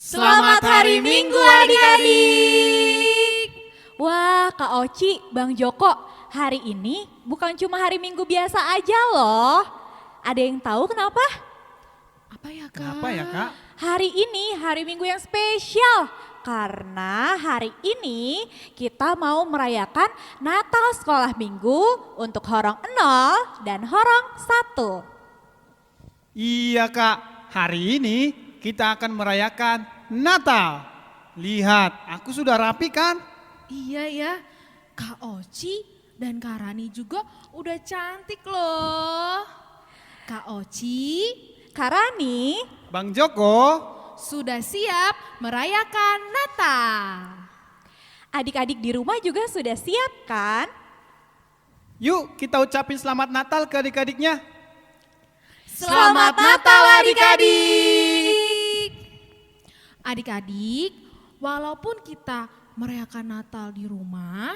Selamat Hari Minggu adik-adik. Wah, Kak Oci, Bang Joko, hari ini bukan cuma hari Minggu biasa aja loh. Ada yang tahu kenapa? Apa ya Kak? Kenapa ya Kak? Hari ini hari Minggu yang spesial. Karena hari ini kita mau merayakan Natal Sekolah Minggu untuk Horong 0 dan Horong 1. Iya Kak, hari ini kita akan merayakan Natal. Lihat, aku sudah rapi kan? Iya ya, Kak Oci dan Kak Rani juga udah cantik loh. Kak Oci, Kak Rani, Bang Joko, sudah siap merayakan Natal. adik-adik di rumah juga sudah siap kan? yuk kita ucapin selamat Natal ke adik-adiknya. Selamat Natal adik-adik. Adik-adik, walaupun kita merayakan Natal di rumah,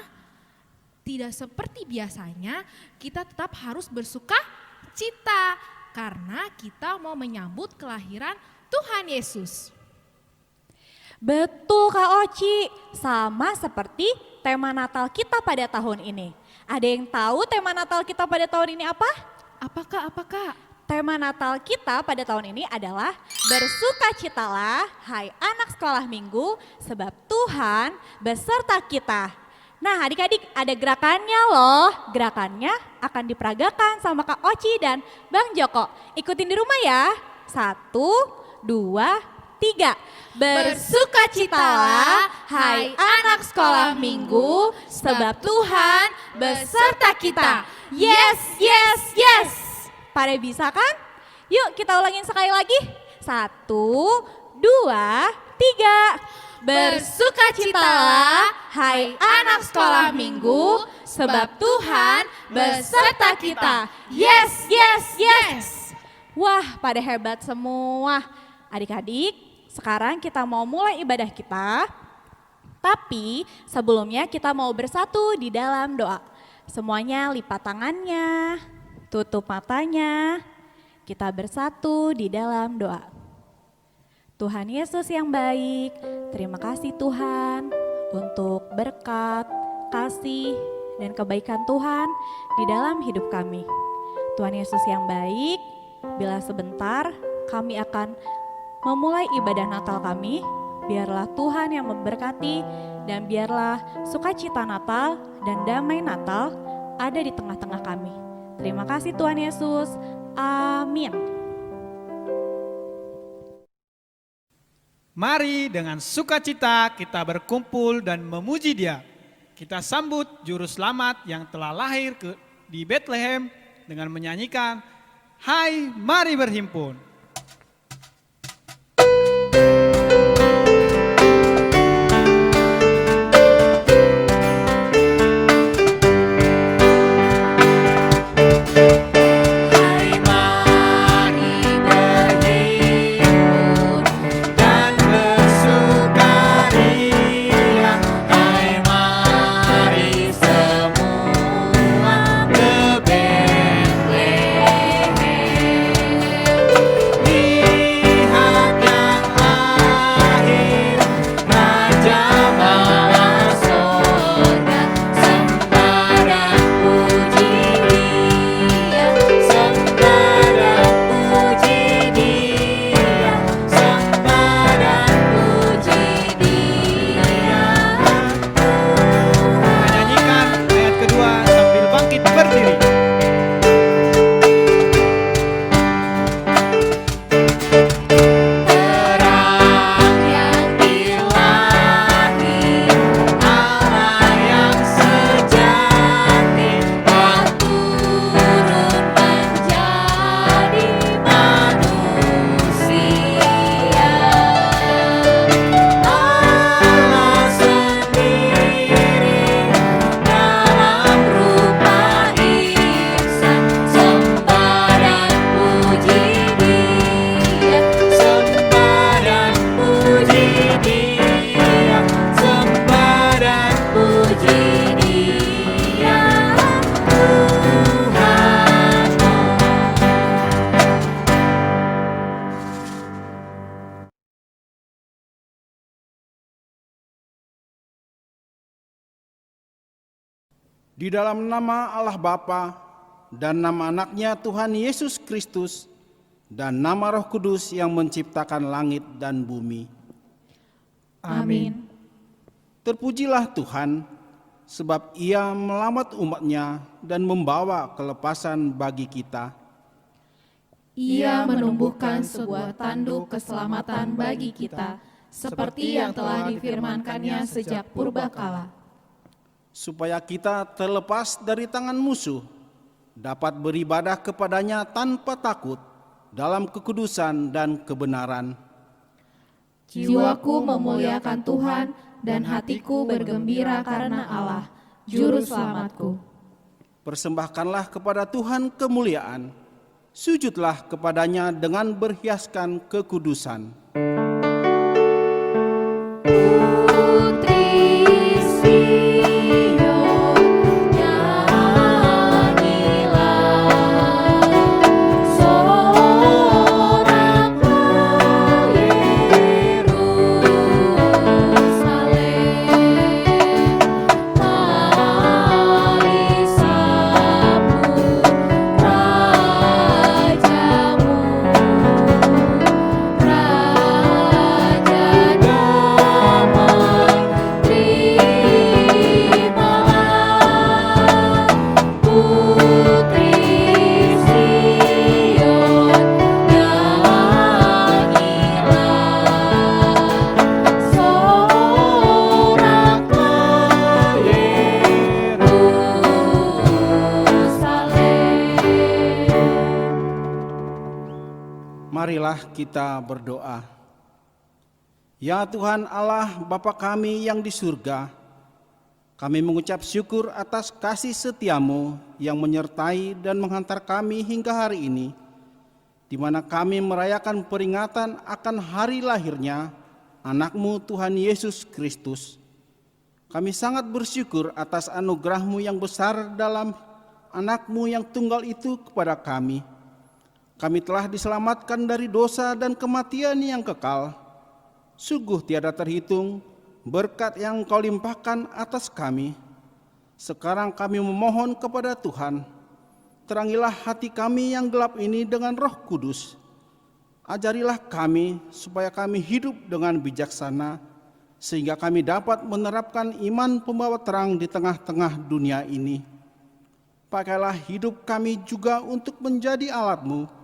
tidak seperti biasanya kita tetap harus bersuka cita karena kita mau menyambut kelahiran Tuhan Yesus. Betul Kak Oci, sama seperti tema Natal kita pada tahun ini. Ada yang tahu tema Natal kita pada tahun ini apa? Apakah? Tema Natal kita pada tahun ini adalah bersukacitalah hai anak sekolah minggu sebab Tuhan beserta kita. Nah adik-adik ada gerakannya loh, gerakannya akan diperagakan sama Kak Oci dan Bang Joko. Ikutin di rumah ya, 1, 2, 3. Bersukacitalah hai anak sekolah minggu sebab Tuhan beserta kita. Yes, yes, yes. Pada bisa kan? Yuk kita ulangin sekali lagi. 1, 2, 3. Bersukacitalah hai anak sekolah minggu sebab Tuhan beserta kita. Yes, yes, yes. Wah pada hebat semua. Adik-adik sekarang kita mau mulai ibadah kita. Tapi sebelumnya kita mau bersatu di dalam doa. Semuanya lipat tangannya. Tutup matanya, kita bersatu di dalam doa. Tuhan Yesus yang baik, terima kasih Tuhan untuk berkat, kasih, dan kebaikan Tuhan di dalam hidup kami. Tuhan Yesus yang baik, bila sebentar kami akan memulai ibadah Natal kami, biarlah Tuhan yang memberkati dan biarlah sukacita Natal dan damai Natal ada di tengah-tengah kami. Terima kasih Tuhan Yesus. Amin. Mari dengan sukacita kita berkumpul dan memuji Dia. Kita sambut Juru Selamat yang telah lahir di Bethlehem dengan menyanyikan Hai Mari Berhimpun. Di dalam nama Allah Bapa dan nama anaknya Tuhan Yesus Kristus dan nama Roh Kudus yang menciptakan langit dan bumi. Amin. Terpujilah Tuhan, sebab Ia melamat umat-Nya dan membawa kelepasan bagi kita. Ia menumbuhkan sebuah tanduk keselamatan bagi kita, seperti yang telah difirmankannya sejak purbakala. Supaya kita terlepas dari tangan musuh, dapat beribadah kepadanya tanpa takut, dalam kekudusan dan kebenaran. Jiwaku memuliakan Tuhan, dan hatiku bergembira karena Allah, Juru Selamatku. Persembahkanlah kepada Tuhan kemuliaan, sujudlah kepadanya dengan berhiaskan kekudusan. Marilah kita berdoa. Ya Tuhan Allah Bapa kami yang di surga, kami mengucap syukur atas kasih setiamu yang menyertai dan menghantar kami hingga hari ini, di mana kami merayakan peringatan akan hari lahirnya anak-Mu Tuhan Yesus Kristus. Kami sangat bersyukur atas anugerah-Mu yang besar dalam anak-Mu yang tunggal itu kepada kami. Kami telah diselamatkan dari dosa dan kematian yang kekal. Sungguh tiada terhitung berkat yang Kau limpahkan atas kami. Sekarang kami memohon kepada Tuhan, terangilah hati kami yang gelap ini dengan Roh Kudus. Ajarilah kami supaya kami hidup dengan bijaksana, sehingga kami dapat menerapkan iman pembawa terang di tengah-tengah dunia ini. Pakailah hidup kami juga untuk menjadi alat-Mu,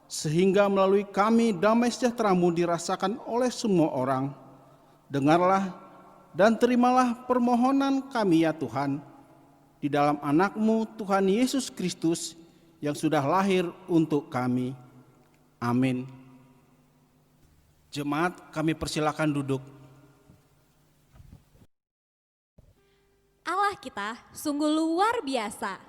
sehingga melalui kami damai sejahtera-Mu dirasakan oleh semua orang. Dengarlah dan terimalah permohonan kami ya Tuhan, di dalam anak-Mu Tuhan Yesus Kristus yang sudah lahir untuk kami. Amin. Jemaat, kami persilakan duduk. Allah kita sungguh luar biasa.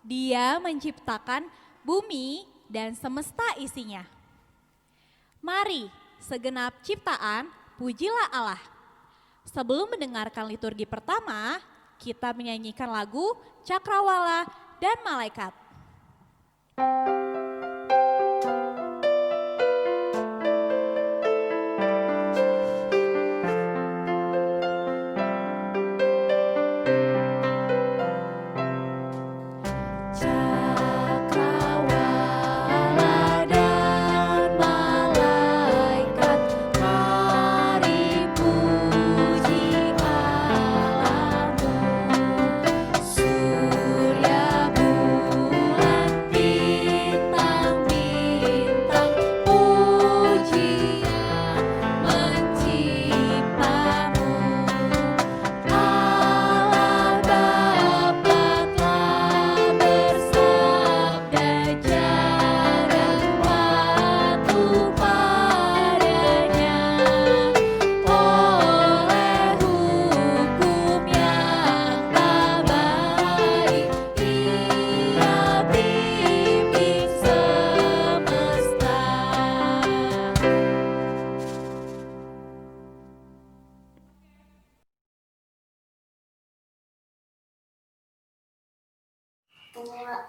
Dia menciptakan bumi dan semesta isinya. Mari segenap ciptaan pujilah Allah. Sebelum mendengarkan liturgi pertama, kita menyanyikan lagu Cakrawala dan Malaikat.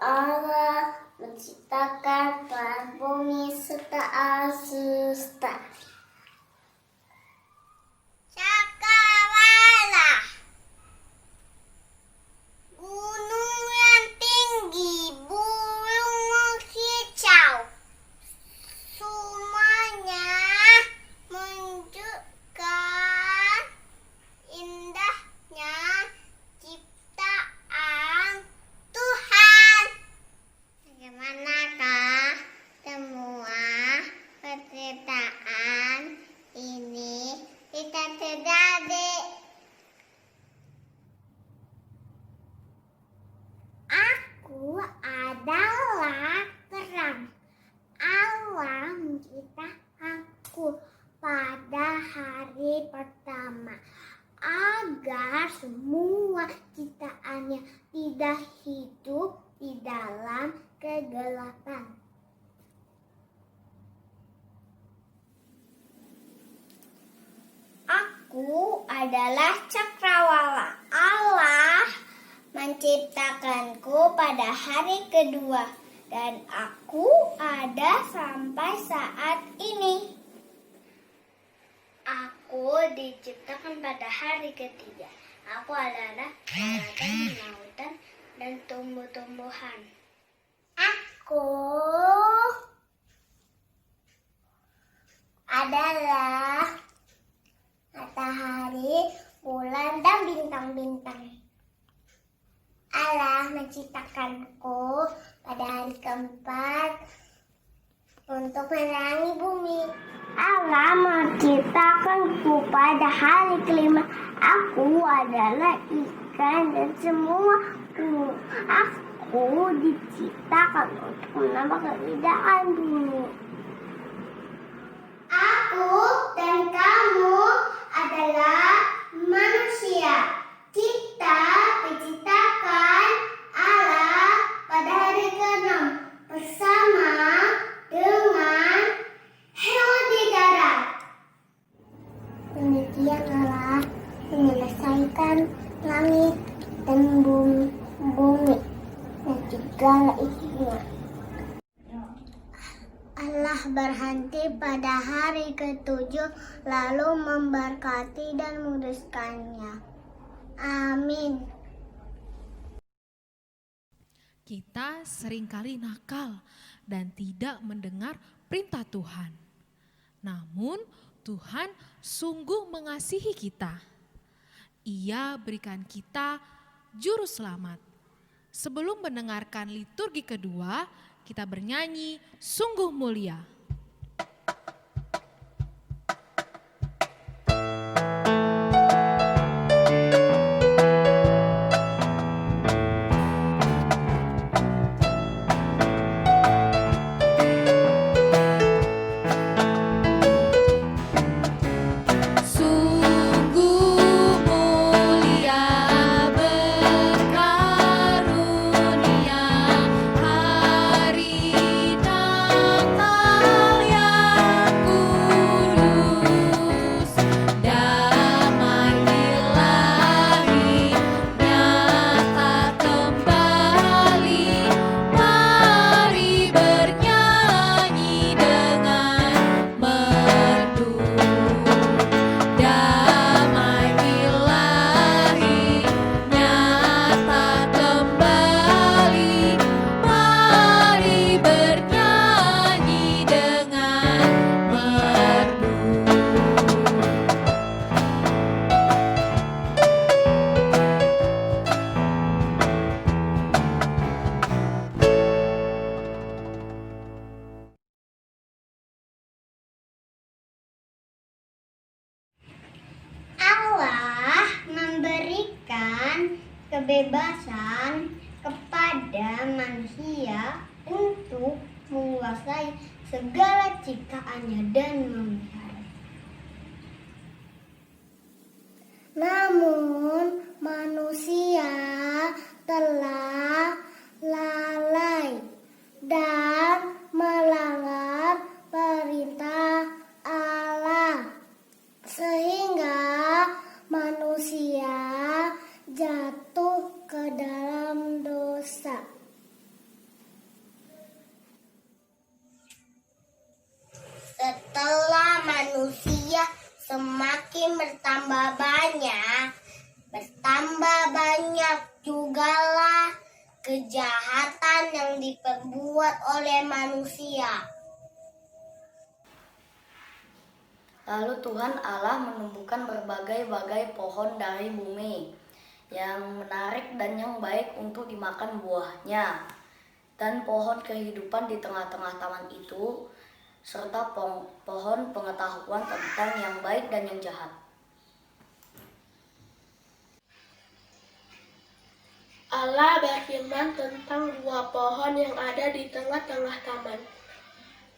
Allah menciptakan langit bumi serta alam semesta. Cakrawala, gunung Aku adalah terang. Allah menciptakanku pada hari pertama agar semua ciptaannya tidak hidup di dalam kegelapan. Aku adalah cakrawala. Allah menciptakanku pada hari kedua dan aku ada sampai saat ini. Aku diciptakan pada hari ketiga. Aku adalah daratan, lautan, dan tumbuh-tumbuhan. Aku adalah matahari, bulan, dan bintang-bintang. Allah menciptakanku pada hari keempat untuk menerangi bumi. Allah menciptakanku pada hari kelima. Aku adalah ikan dan semua gunung. Aku diciptakan untuk menambah keindahan bumi. Aku dan kamu adalah manusia. Kita diciptakan Allah pada hari ke-6 bersama dengan hewan di darat. Demikian Allah menyelesaikan langit dan bumi dan segala isinya. Allah berhenti pada hari ke-7 lalu memberkati dan memutuskannya. Amin. Kita seringkali nakal dan tidak mendengar perintah Tuhan. Namun Tuhan sungguh mengasihi kita. Ia berikan kita juru selamat. Sebelum mendengarkan liturgi kedua, kita bernyanyi sungguh mulia. Allah memberikan kebebasan kepada manusia untuk menguasai segala ciptaannya dan memelihara. Namun manusia telah lalai dan melanggar perintah Allah, sehingga manusia jatuh ke dalam dosa. Setelah manusia semakin bertambah banyak jugalah kejahatan yang diperbuat oleh manusia. Lalu Tuhan Allah menumbuhkan berbagai-bagai pohon dari bumi yang menarik dan yang baik untuk dimakan buahnya, dan pohon kehidupan di tengah-tengah taman itu, serta pohon pengetahuan tentang yang baik dan yang jahat. Allah berfirman tentang dua pohon yang ada di tengah-tengah taman.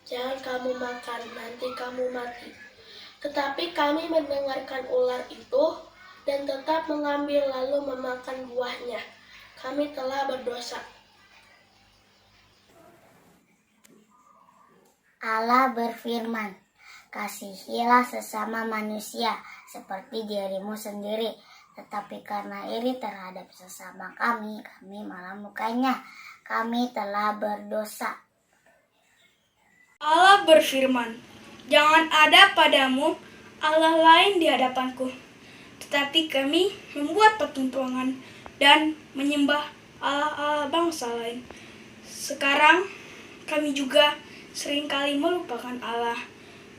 Jangan kamu makan, nanti kamu mati. Tetapi kami mendengarkan ular itu dan tetap mengambil lalu memakan buahnya. Kami telah berdosa. Allah berfirman, kasihilah sesama manusia seperti dirimu sendiri. Tetapi karena iri terhadap sesama kami malah mukanya. Kami telah berdosa. Allah berfirman, jangan ada padamu Allah lain di hadapanku. Tetapi kami membuat patung-patungan dan menyembah Allah-Allah bangsa lain. Sekarang kami juga seringkali melupakan Allah.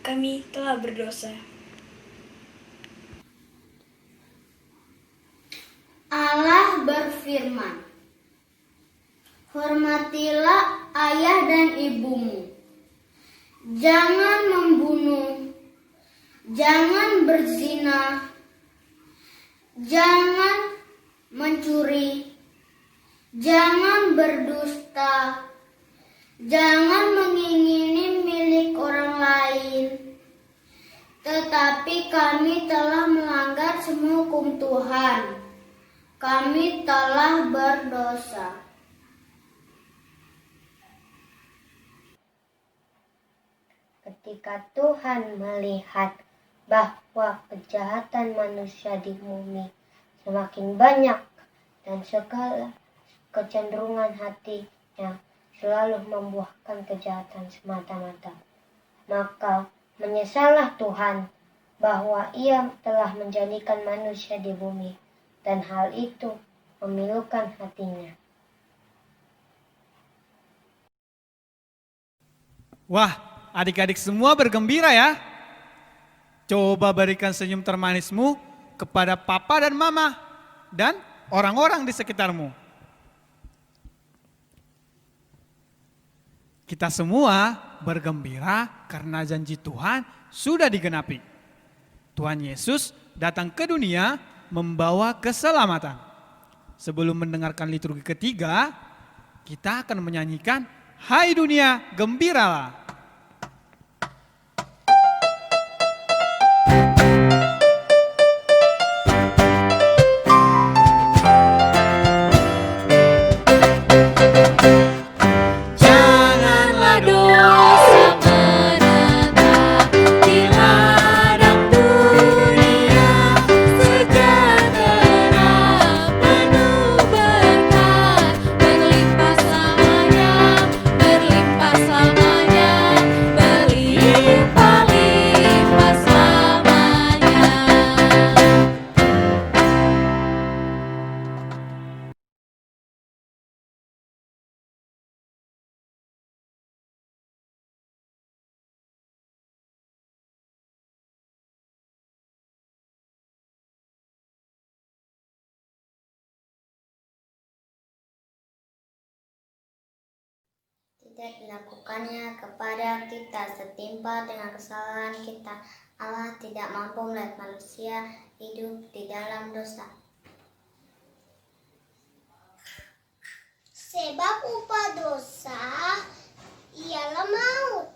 Kami telah berdosa. Allah berfirman, hormatilah ayah dan ibumu. Jangan membunuh, jangan berzina, jangan mencuri, jangan berdusta, jangan mengingini milik orang lain. Tetapi kami telah melanggar semua hukum Tuhan. Kami telah berdosa. Ketika Tuhan melihat bahwa kejahatan manusia di bumi semakin banyak dan segala kecenderungan hatinya selalu membuahkan kejahatan semata-mata, maka menyesallah Tuhan bahwa Ia telah menjadikan manusia di bumi, dan hal itu memilukan hatinya. Wah, adik-adik semua bergembira ya. Coba berikan senyum termanismu kepada papa dan mama dan orang-orang di sekitarmu. Kita semua bergembira karena janji Tuhan sudah digenapi. Tuhan Yesus datang ke dunia membawa keselamatan. Sebelum mendengarkan liturgi ketiga, kita akan menyanyikan Hai Dunia Gembiralah. Tidak dilakukannya kepada kita setimpal dengan kesalahan kita. Allah tidak mampu melihat manusia hidup di dalam dosa. Sebab upah dosa ialah maut,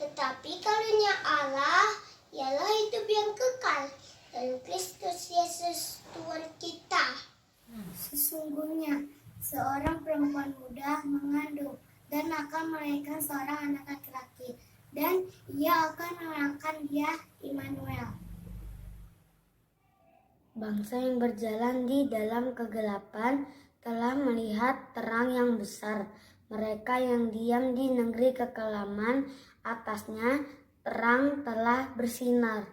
tetapi karunia Allah ialah hidup yang kekal dalam Kristus Yesus Tuhan kita. Sesungguhnya seorang perempuan muda mengandung dan akan melahirkan seorang anak laki-laki, dan ia akan menamakan dia Immanuel. Bangsa yang berjalan di dalam kegelapan telah melihat terang yang besar. Mereka yang diam di negeri kekelaman, atasnya terang telah bersinar.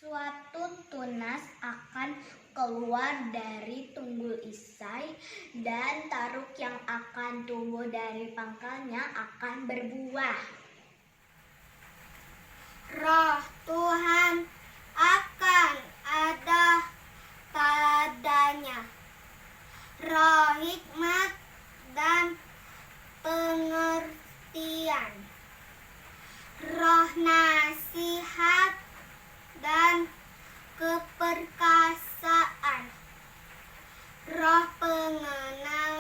Suatu tunas akan keluar dari tunggul Isai, dan taruk yang akan tumbuh dari pangkalnya akan berbuah. Roh Tuhan akan ada padanya, roh hikmat dan pengertian, roh nasihat dan keperkasaan, roh pengenalan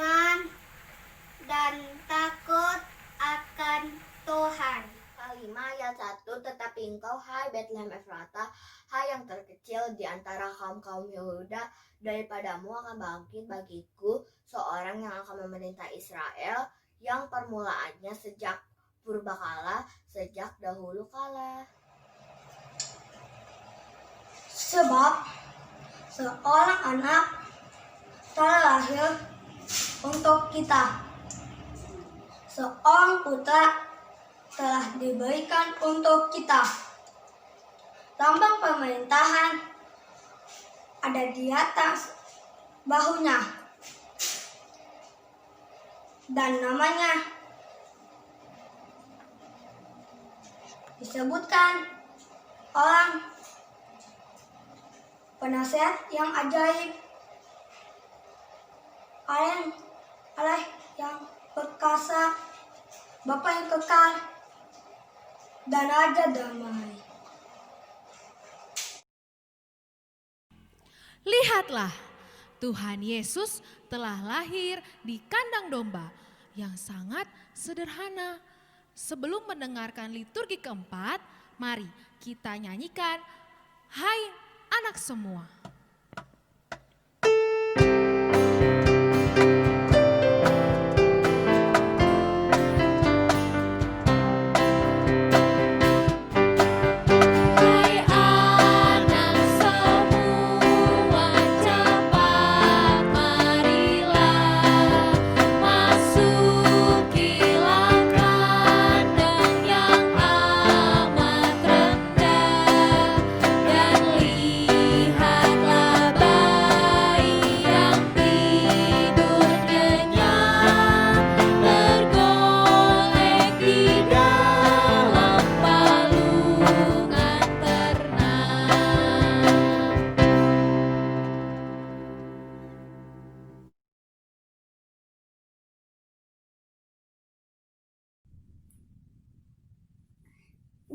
Ayat 1, tetapi engkau, hai Betlehem Efrata, hai yang terkecil di antara kaum-kaum Yehuda, daripadamu akan bangkit bagiku seorang yang akan memerintah Israel, yang permulaannya sejak purbakala, sejak dahulu kala. Sebab seorang anak telah lahir untuk kita, seorang putra telah diberikan untuk kita. Lambang pemerintahan ada di atas bahunya, dan namanya disebutkan orang penasihat yang ajaib, Allah yang perkasa, Bapa yang kekal, dan Raja damai. Lihatlah, Tuhan Yesus telah lahir di kandang domba yang sangat sederhana. Sebelum mendengarkan liturgi keempat, mari kita nyanyikan Hai Anak Semua.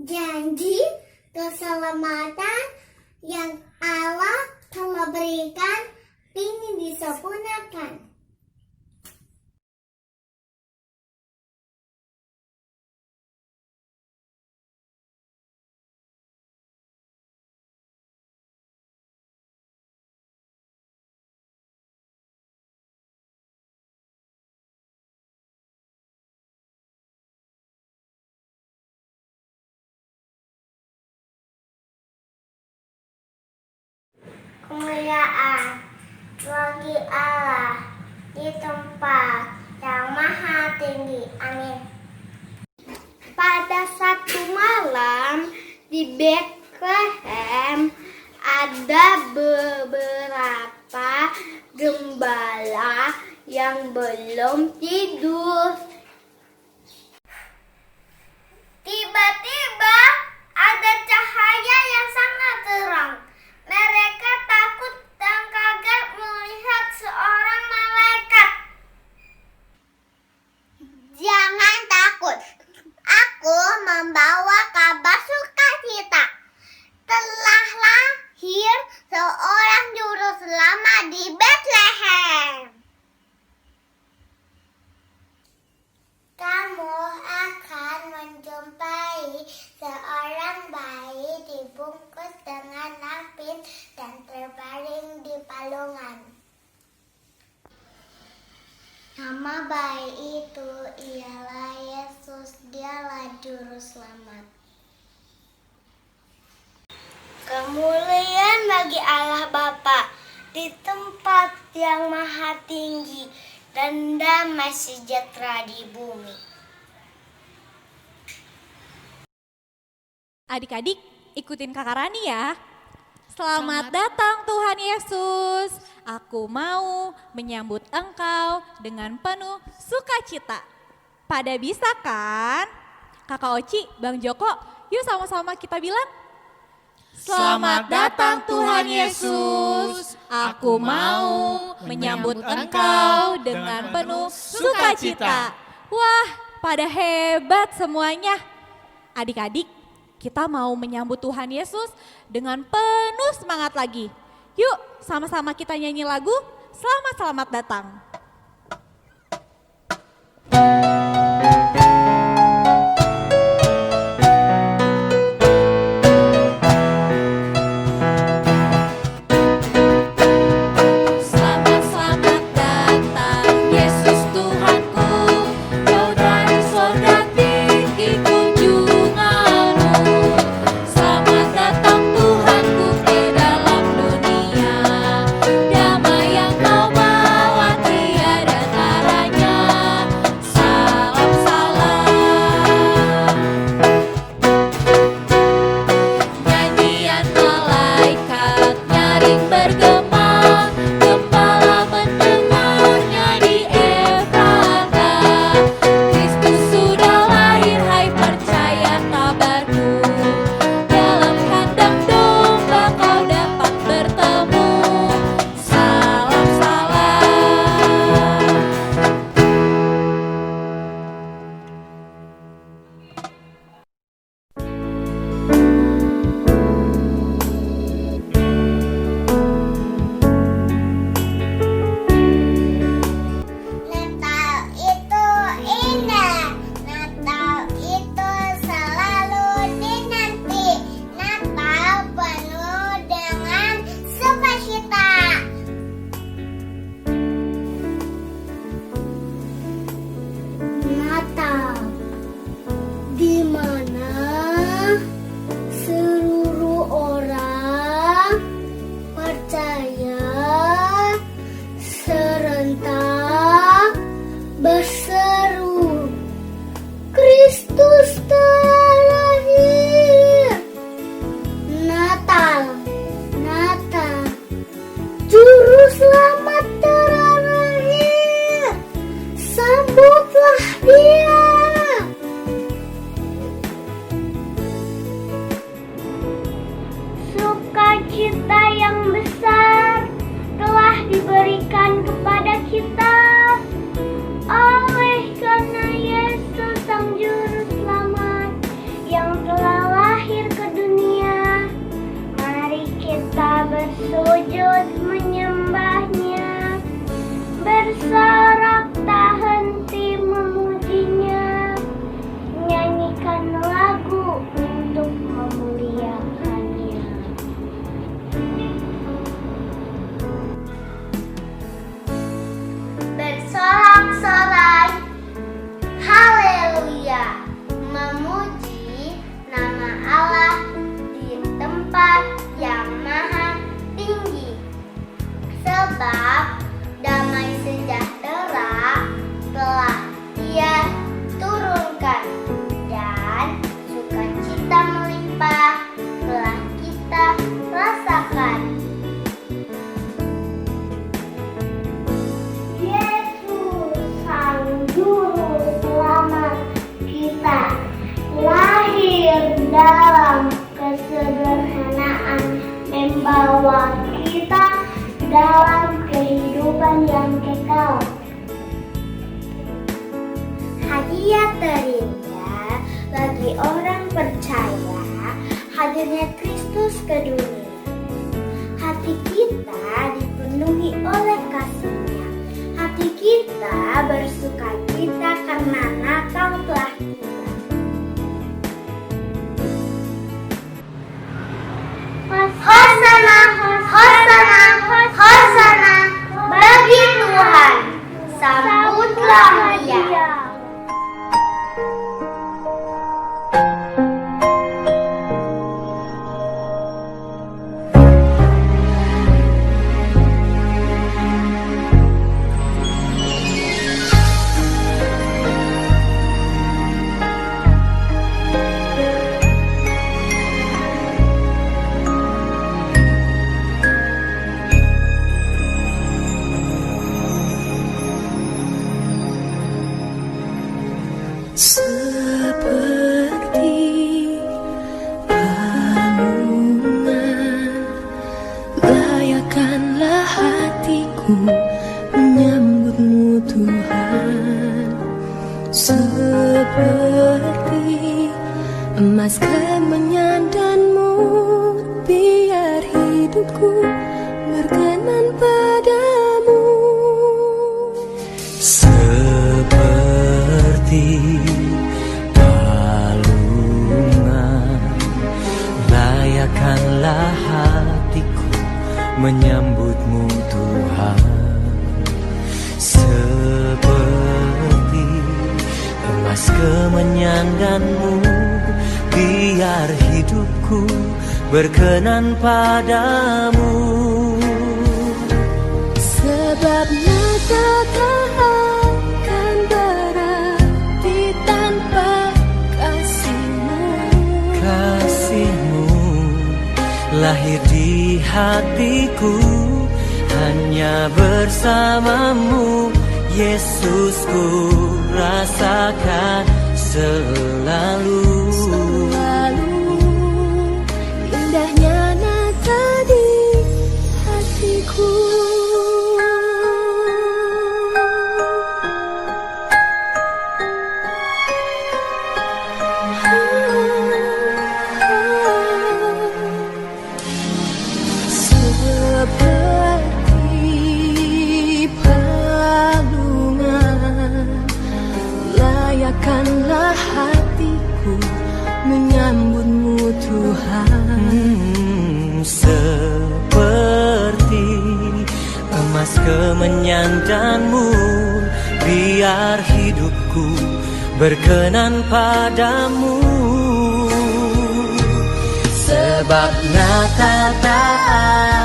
Janji keselamatan yang Allah telah berikan ingin disempurnakan. Kemuliaan bagi Allah di tempat yang maha tinggi. Amin. Pada satu malam di Bethlehem ada beberapa gembala yang belum tidur. Tiba-tiba ada cahaya yang sangat terang. Mereka takut dan kaget melihat seorang malaikat. Jangan takut, aku membawa kabar sukacita. Telah lahir seorang juru selamat di Bethlehem. Kamu akan menjumpai seorang bayi dibungkus dengan napin dan terbaring di palungan. Nama bayi itu ialah Yesus, dialah juru selamat. Kemuliaan bagi Allah Bapa di tempat yang maha tinggi, dan damai sejahtera di bumi. Adik-adik, ikutin Kakak Rani ya. Selamat datang Tuhan Yesus. Aku mau menyambut Engkau dengan penuh sukacita. Pada bisa kan? Kakak Oci, Bang Joko, yuk sama-sama kita bilang. Selamat datang Tuhan Yesus. Aku mau menyambut Engkau dengan penuh sukacita. Wah, pada hebat semuanya. Adik-adik, kita mau menyambut Tuhan Yesus dengan penuh semangat lagi. Yuk, sama-sama kita nyanyi lagu Selamat Datang. Ia terindah bagi orang percaya hadirnya Kristus ke dunia. Hati kita dipenuhi oleh kasih-Nya. Hati kita bersukacita karena Natal telah tiba. Hosana, Hosana, Hosana bagi Tuhan. Sambutlah Dia. Seperti palungan, layakkanlah hatiku menyambutmu Tuhan. Seperti emas kemenyan dan mur, biar hidupku berkenan padamu. Seperti palungan, layakkanlah hatiku menyambutmu Tuhan. Seperti emas kemenyan dan mur, biar hidupku berkenan padamu. Sebab Natal tak akan berarti tanpa kasih-Mu. Kasih-Mu lahir di hatiku, hanya bersamamu Yesusku rasakan selalu. Indahnya Natal di hatiku. Seperti palungan, layakkanlah hatiku menyambutmu Tuhan. Seperti emas kemenyan dan mur, biar hidupku berkenan padamu. Sebab Natal tak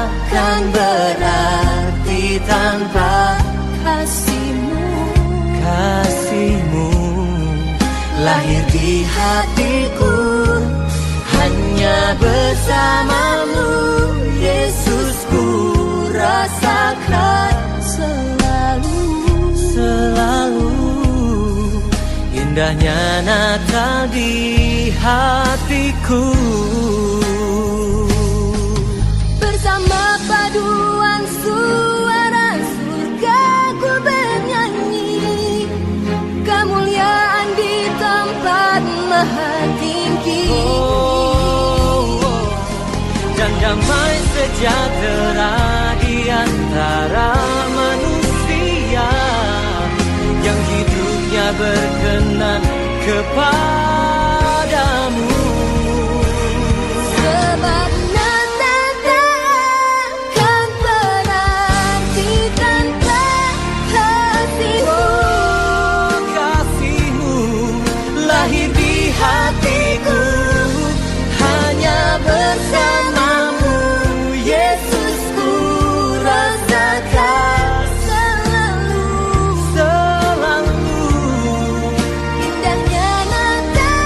akan berarti tanpa kasih-Mu. Kasih-Mu lahir di hatiku, hanya bersamamu Yesusku rasakan selalu. Selalu indahnya Natal di hatiku. Bersama paduan suara surga ku bernyanyi, kemuliaan di tempat maha tinggi. Dan damai sejahtera di antara manusia yang hidupnya berkenan kepadamu. Sebab Natal takkan berarti tanpa kasih-Mu. Kasih-Mu lahir di hatiku, hanya bersamamu Yesusku rasakan selalu. Selalu indahnya Natal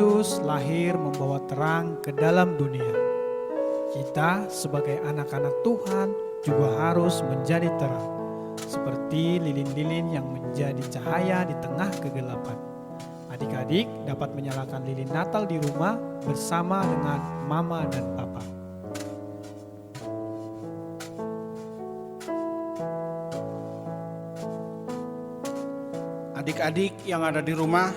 Yesus lahir membawa terang ke dalam dunia. Kita sebagai anak-anak Tuhan juga harus menjadi terang, seperti lilin-lilin yang menjadi cahaya di tengah kegelapan. Adik-adik dapat menyalakan lilin Natal di rumah bersama dengan mama dan papa. Adik-adik yang ada di rumah,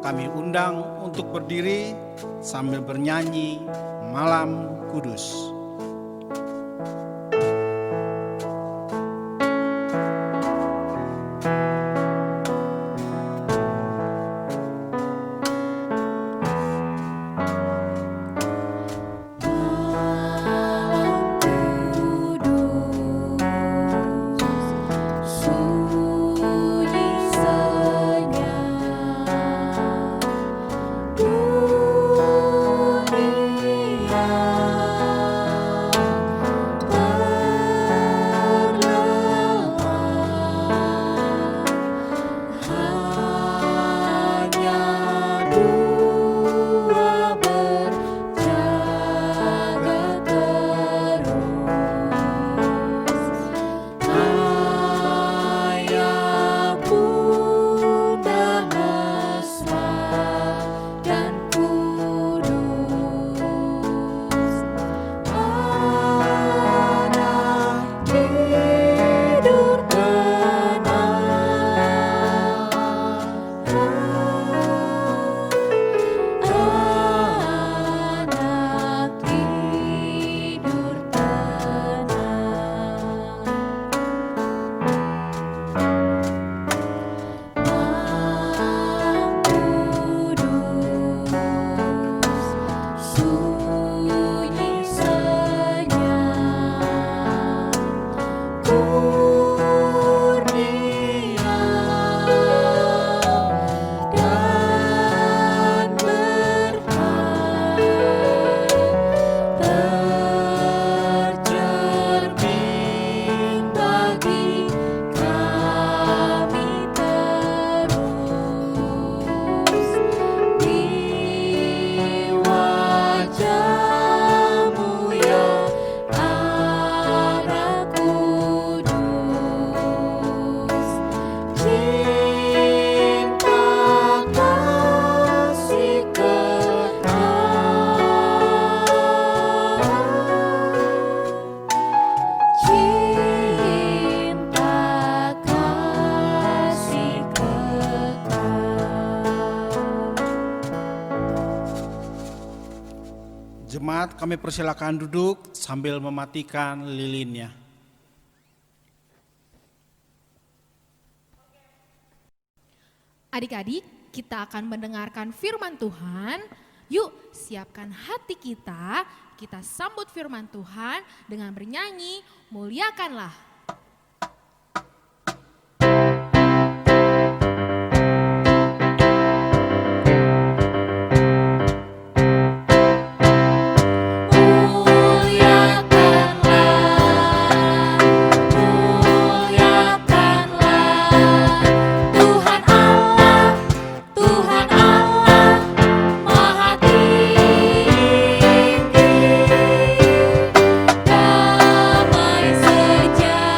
kami undang untuk berdiri sambil bernyanyi Malam Kudus. Jemaat, kami persilakan duduk sambil mematikan lilinnya. Adik-adik, kita akan mendengarkan firman Tuhan. Yuk, siapkan hati kita. Kita sambut firman Tuhan dengan bernyanyi, muliakanlah. Damai sejahtera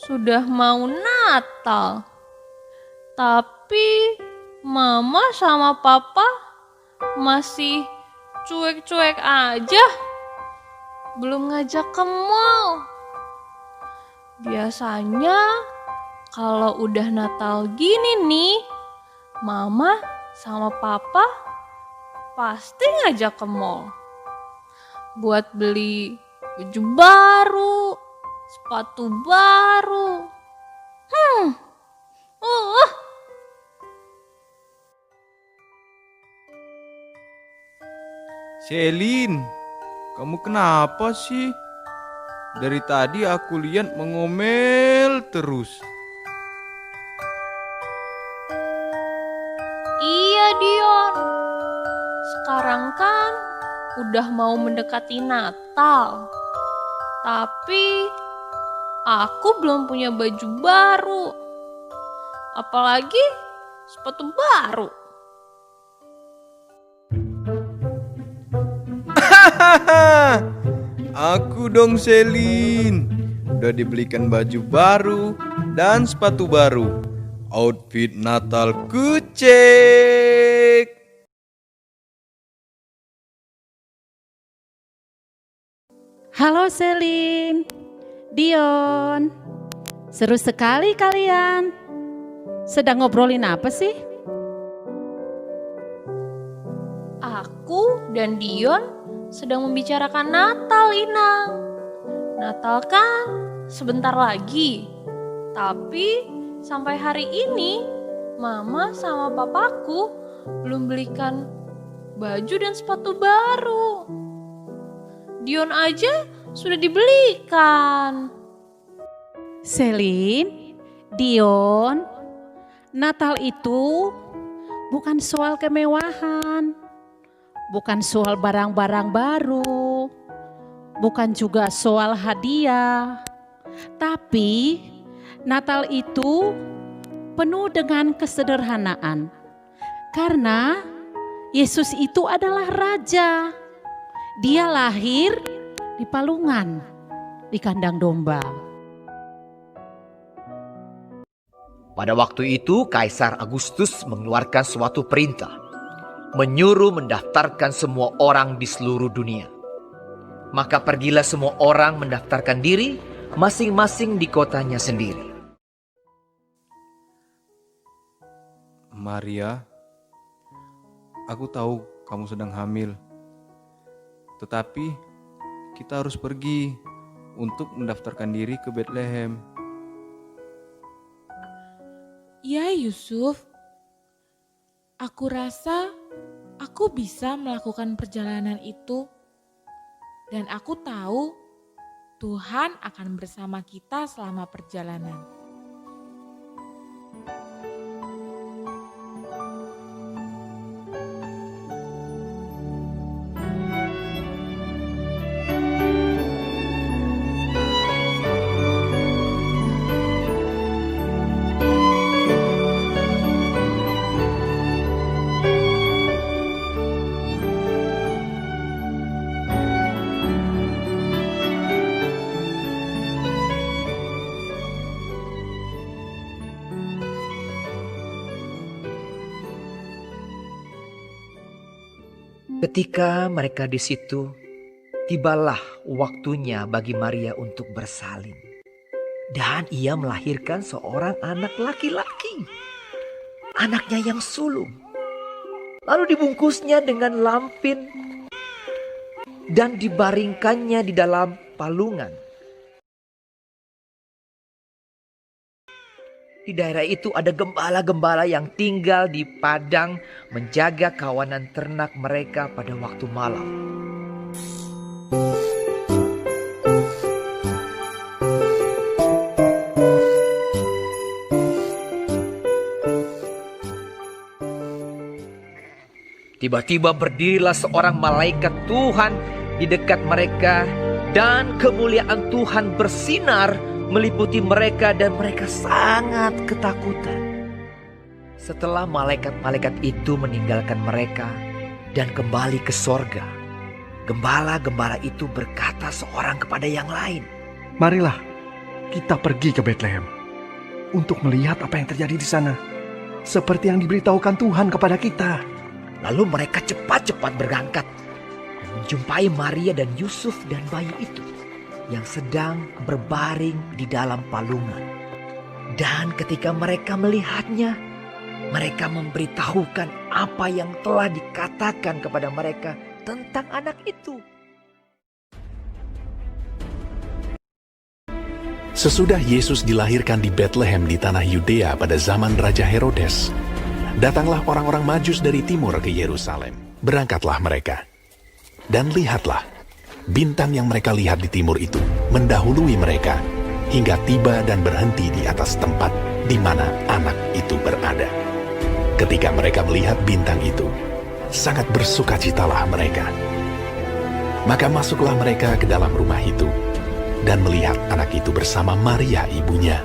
sudah mau Natal. Tapi Mama sama Papa masih cuek-cuek aja. Belum ngajak ke mall. Biasanya kalau udah Natal gini nih, Mama sama Papa pasti ngajak ke mall. Buat beli baju baru, sepatu baru. Selin, kamu kenapa sih? Dari tadi aku lihat mengomel terus. Iya Dion, sekarang kan udah mau mendekati Natal. Tapi aku belum punya baju baru. Apalagi sepatu baru. Aku dong Selin. Udah dibelikan baju baru dan sepatu baru. Outfit Natalku cek. Halo Selin, Dion. Seru sekali kalian. Sedang ngobrolin apa sih? Aku dan Dion sedang membicarakan Natal, Inang. Natal kan sebentar lagi. Tapi sampai hari ini Mama sama Papaku belum belikan baju dan sepatu baru. Dion aja sudah dibelikan. Selin, Dion, Natal itu bukan soal kemewahan, bukan soal barang-barang baru, bukan juga soal hadiah. Tapi Natal itu penuh dengan kesederhanaan. Karena Yesus itu adalah Raja. Dia lahir di palungan, di kandang domba. Pada waktu itu Kaisar Agustus mengeluarkan suatu perintah, menyuruh mendaftarkan semua orang di seluruh dunia. Maka pergilah semua orang mendaftarkan diri masing-masing di kotanya sendiri. Maria, aku tahu kamu sedang hamil. Tetapi kita harus pergi untuk mendaftarkan diri ke Bethlehem. Ya Yusuf, aku rasa aku bisa melakukan perjalanan itu. Dan aku tahu Tuhan akan bersama kita selama perjalanan. Ketika mereka di situ, tibalah waktunya bagi Maria untuk bersalin. Dan ia melahirkan seorang anak laki-laki, anaknya yang sulung. Lalu dibungkusnya dengan lampin dan dibaringkannya di dalam palungan. Di daerah itu ada gembala-gembala yang tinggal di padang menjaga kawanan ternak mereka pada waktu malam. Tiba-tiba berdirilah seorang malaikat Tuhan di dekat mereka dan kemuliaan Tuhan bersinar meliputi mereka dan mereka sangat ketakutan. Setelah malaikat-malaikat itu meninggalkan mereka dan kembali ke sorga, gembala-gembala itu berkata seorang kepada yang lain, "Marilah, kita pergi ke Bethlehem untuk melihat apa yang terjadi di sana, seperti yang diberitahukan Tuhan kepada kita. Lalu mereka cepat-cepat berangkat dan menjumpai Maria dan Yusuf dan bayi itu yang sedang berbaring di dalam palungan. Dan ketika mereka melihatnya, mereka memberitahukan apa yang telah dikatakan kepada mereka tentang anak itu. Sesudah Yesus dilahirkan di Bethlehem di tanah Yudea pada zaman Raja Herodes, datanglah orang-orang Majus dari timur ke Yerusalem. Berangkatlah mereka. Dan lihatlah, bintang yang mereka lihat di timur itu mendahului mereka hingga tiba dan berhenti di atas tempat di mana anak itu berada. Ketika mereka melihat bintang itu, sangat bersukacitalah mereka. Maka masuklah mereka ke dalam rumah itu dan melihat anak itu bersama Maria ibunya.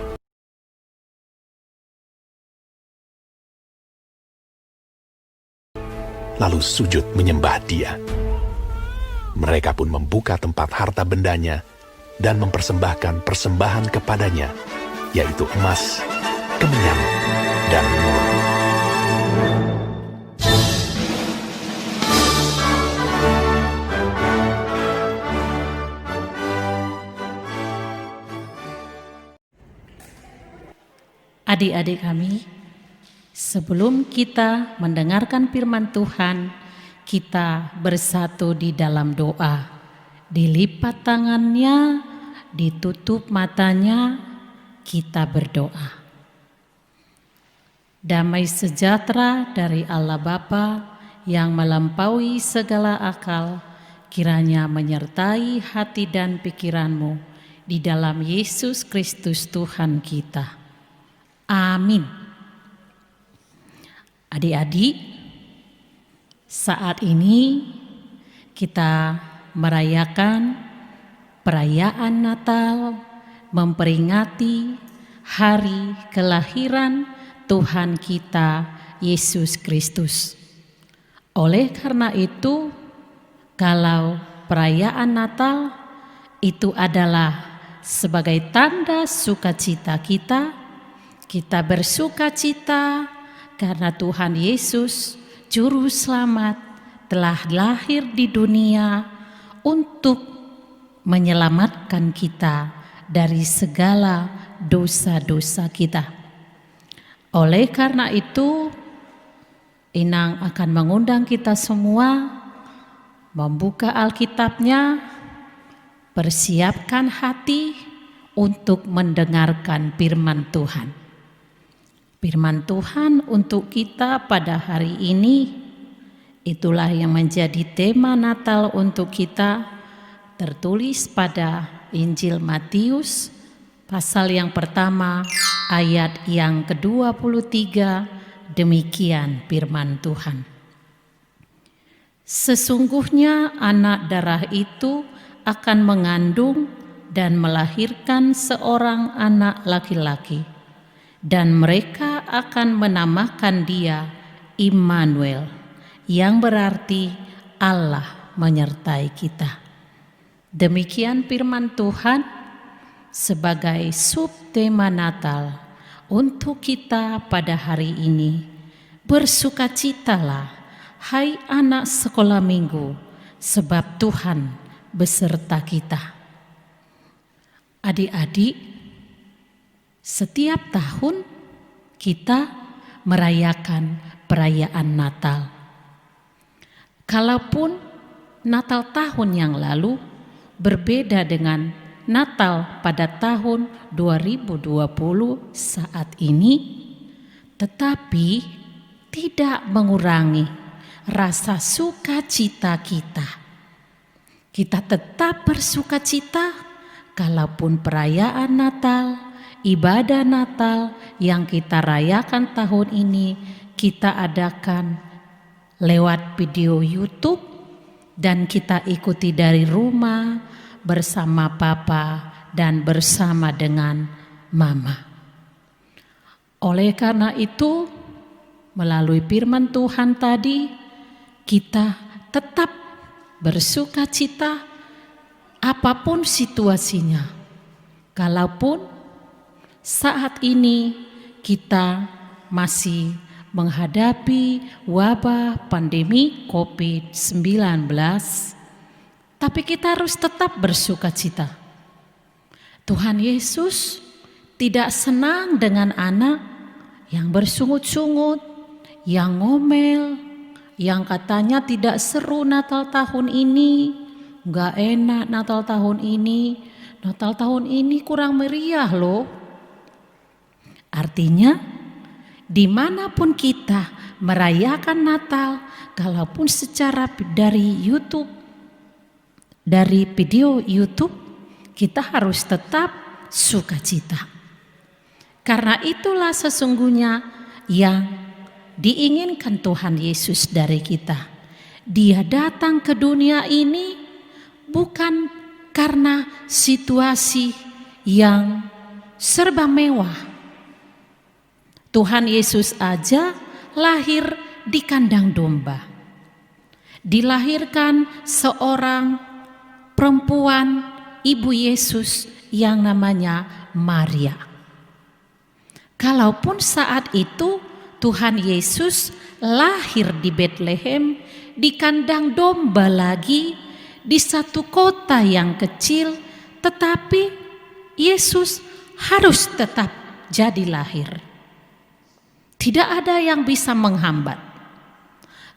Lalu sujud menyembah dia. Mereka pun membuka tempat harta bendanya dan mempersembahkan persembahan kepadanya, yaitu emas, kemenyan, dan mur. Adik-adik kami, sebelum kita mendengarkan firman Tuhan, kita bersatu di dalam doa. Dilipat tangannya, ditutup matanya, kita berdoa. Damai sejahtera dari Allah Bapa yang melampaui segala akal, kiranya menyertai hati dan pikiranmu di dalam Yesus Kristus Tuhan kita. Amin. Adik-adik, saat ini kita merayakan perayaan Natal, memperingati hari kelahiran Tuhan kita Yesus Kristus. Oleh karena itu, kalau perayaan Natal itu adalah sebagai tanda sukacita kita bersukacita karena Tuhan Yesus, Juru Selamat, telah lahir di dunia untuk menyelamatkan kita dari segala dosa-dosa kita. Oleh karena itu, Inang akan mengundang kita semua membuka Alkitabnya, persiapkan hati untuk mendengarkan firman Tuhan. Firman Tuhan untuk kita pada hari ini, itulah yang menjadi tema Natal untuk kita, tertulis pada Injil Matius, pasal yang pertama, ayat yang ke-23, demikian firman Tuhan. Sesungguhnya anak darah itu akan mengandung dan melahirkan seorang anak laki-laki, dan mereka akan menamakan dia Immanuel, yang berarti Allah menyertai kita. Demikian firman Tuhan sebagai subtema Natal untuk kita pada hari ini. Bersukacitalah, hai anak sekolah minggu, sebab Tuhan beserta kita. Adik-adik, setiap tahun kita merayakan perayaan Natal. Kalaupun Natal tahun yang lalu berbeda dengan Natal pada tahun 2020 saat ini, tetapi tidak mengurangi rasa sukacita kita. Kita tetap bersukacita kalaupun perayaan Natal, ibadah Natal yang kita rayakan tahun ini kita adakan lewat video YouTube dan kita ikuti dari rumah bersama Papa dan bersama dengan Mama. Oleh karena itu, melalui firman Tuhan tadi, kita tetap bersukacita apapun situasinya. Kalaupun saat ini kita masih menghadapi wabah pandemi COVID-19, tapi kita harus tetap bersukacita. Tuhan Yesus tidak senang dengan anak yang bersungut-sungut, yang ngomel, yang katanya tidak seru Natal tahun ini, nggak enak Natal tahun ini, Natal tahun ini kurang meriah loh. Artinya, dimanapun kita merayakan Natal, kalaupun secara dari YouTube, dari video YouTube, kita harus tetap sukacita. Karena itulah sesungguhnya yang diinginkan Tuhan Yesus dari kita. Dia datang ke dunia ini bukan karena situasi yang serba mewah. Tuhan Yesus aja lahir di kandang domba. Dilahirkan seorang perempuan, ibu Yesus yang namanya Maria. Kalaupun saat itu Tuhan Yesus lahir di Betlehem, di kandang domba lagi, di satu kota yang kecil, tetapi Yesus harus tetap jadi lahir. Tidak ada yang bisa menghambat.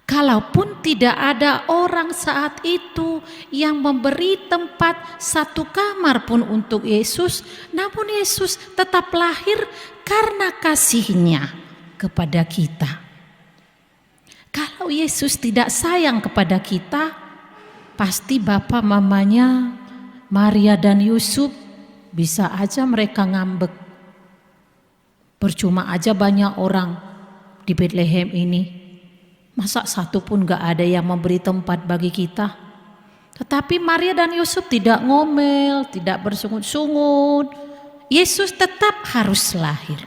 Kalaupun tidak ada orang saat itu yang memberi tempat satu kamar pun untuk Yesus, namun Yesus tetap lahir karena kasihnya kepada kita. Kalau Yesus tidak sayang kepada kita, pasti bapak mamanya Maria dan Yusuf bisa aja mereka ngambek. Percuma aja banyak orang di Betlehem ini. Masa satu pun gak ada yang memberi tempat bagi kita. Tetapi Maria dan Yusuf tidak ngomel, tidak bersungut-sungut. Yesus tetap harus lahir.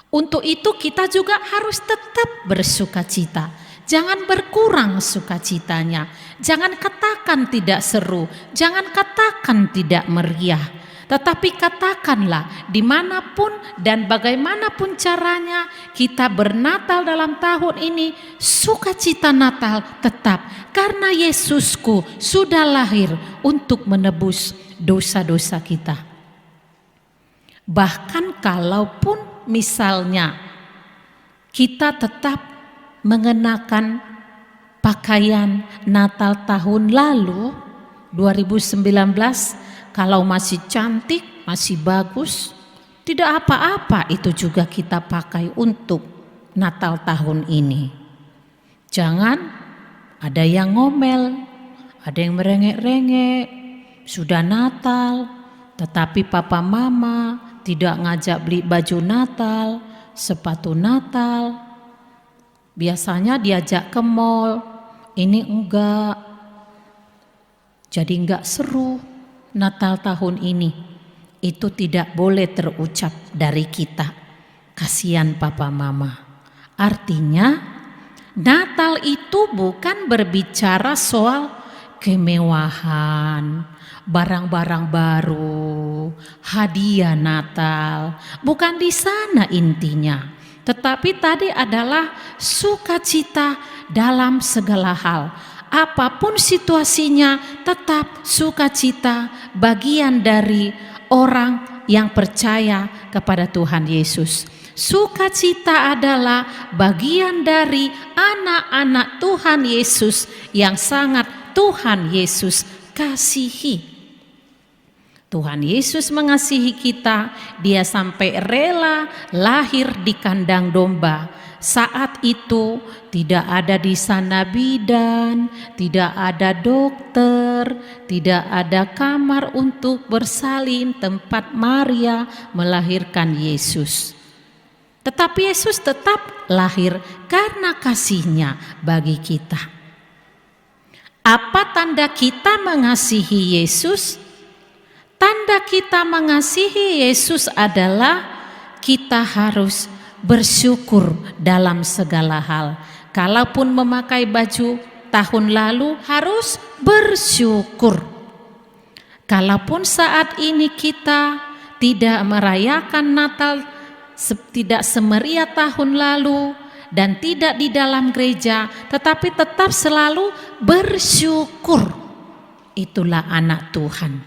Untuk itu kita juga harus tetap bersukacita. Jangan berkurang sukacitanya. Jangan katakan tidak seru. Jangan katakan tidak meriah. Tetapi katakanlah dimanapun dan bagaimanapun caranya kita bernatal dalam tahun ini, sukacita Natal tetap. Karena Yesusku sudah lahir untuk menebus dosa-dosa kita. Bahkan kalaupun misalnya kita tetap mengenakan pakaian Natal tahun lalu 2019, kalau masih cantik, masih bagus, tidak apa-apa, itu juga kita pakai untuk Natal tahun ini. Jangan ada yang ngomel, ada yang merengek-rengek, sudah Natal, tetapi papa mama tidak ngajak beli baju Natal, sepatu Natal. Biasanya diajak ke mall, ini enggak. Jadi enggak seru Natal tahun ini. Itu tidak boleh terucap dari kita. Kasihan papa mama. Artinya Natal itu bukan berbicara soal kemewahan, barang-barang baru, hadiah Natal. Bukan di sana intinya. Tetapi tadi adalah sukacita dalam segala hal. Apapun situasinya, tetap sukacita, bagian dari orang yang percaya kepada Tuhan Yesus. Sukacita adalah bagian dari anak-anak Tuhan Yesus yang sangat Tuhan Yesus kasihi. Tuhan Yesus mengasihi kita, Dia sampai rela lahir di kandang domba. Saat itu tidak ada di sana bidan, tidak ada dokter, tidak ada kamar untuk bersalin tempat Maria melahirkan Yesus. Tetapi Yesus tetap lahir karena kasihnya bagi kita. Apa tanda kita mengasihi Yesus? Tanda kita mengasihi Yesus adalah kita harus bersyukur dalam segala hal. Kalaupun memakai baju tahun lalu harus bersyukur. Kalaupun saat ini kita tidak merayakan Natal tidak semeriah tahun lalu dan tidak di dalam gereja, tetapi tetap selalu bersyukur. Itulah anak Tuhan.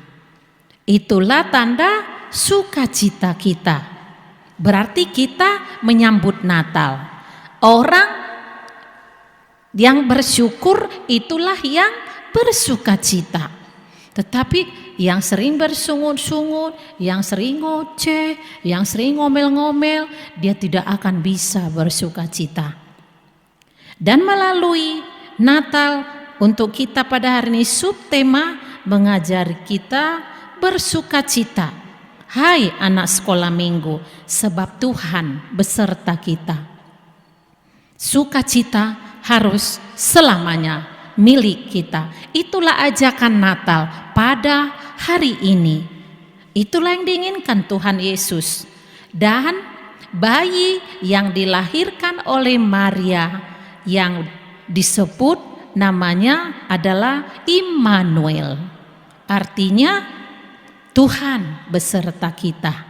Itulah tanda sukacita kita. Berarti kita menyambut Natal. Orang yang bersyukur itulah yang bersukacita. Tetapi yang sering bersungut-sungut, yang sering ngoceh, yang sering ngomel-ngomel, dia tidak akan bisa bersukacita. Dan melalui Natal untuk kita pada hari ini subtema mengajari kita bersukacita. Hai anak sekolah minggu, sebab Tuhan beserta kita. Sukacita harus selamanya milik kita. Itulah ajakan Natal pada hari ini. Itulah yang diinginkan Tuhan Yesus. Dan bayi yang dilahirkan oleh Maria yang disebut namanya adalah Immanuel. Artinya Tuhan beserta kita.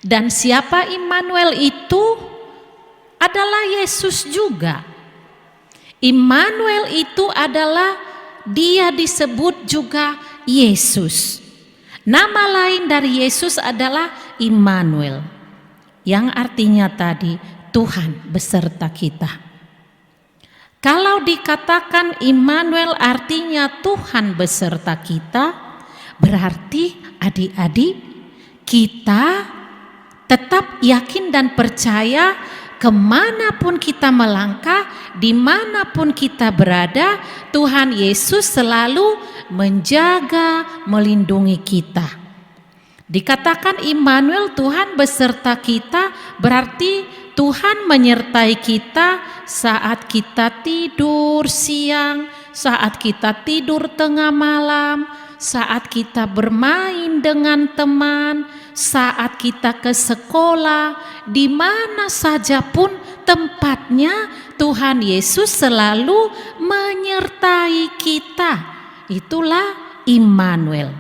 Dan siapa Immanuel itu? Adalah Yesus juga. Immanuel itu adalah dia disebut juga Yesus. Nama lain dari Yesus adalah Immanuel, yang artinya tadi Tuhan beserta kita. Kalau dikatakan Immanuel artinya Tuhan beserta kita, berarti adik-adik kita tetap yakin dan percaya kemanapun kita melangkah, dimanapun kita berada, Tuhan Yesus selalu menjaga, melindungi kita. Dikatakan Immanuel, Tuhan beserta kita, berarti Tuhan menyertai kita saat kita tidur siang, saat kita tidur tengah malam, saat kita bermain dengan teman, saat kita ke sekolah, di mana saja pun tempatnya Tuhan Yesus selalu menyertai kita. Itulah Immanuel.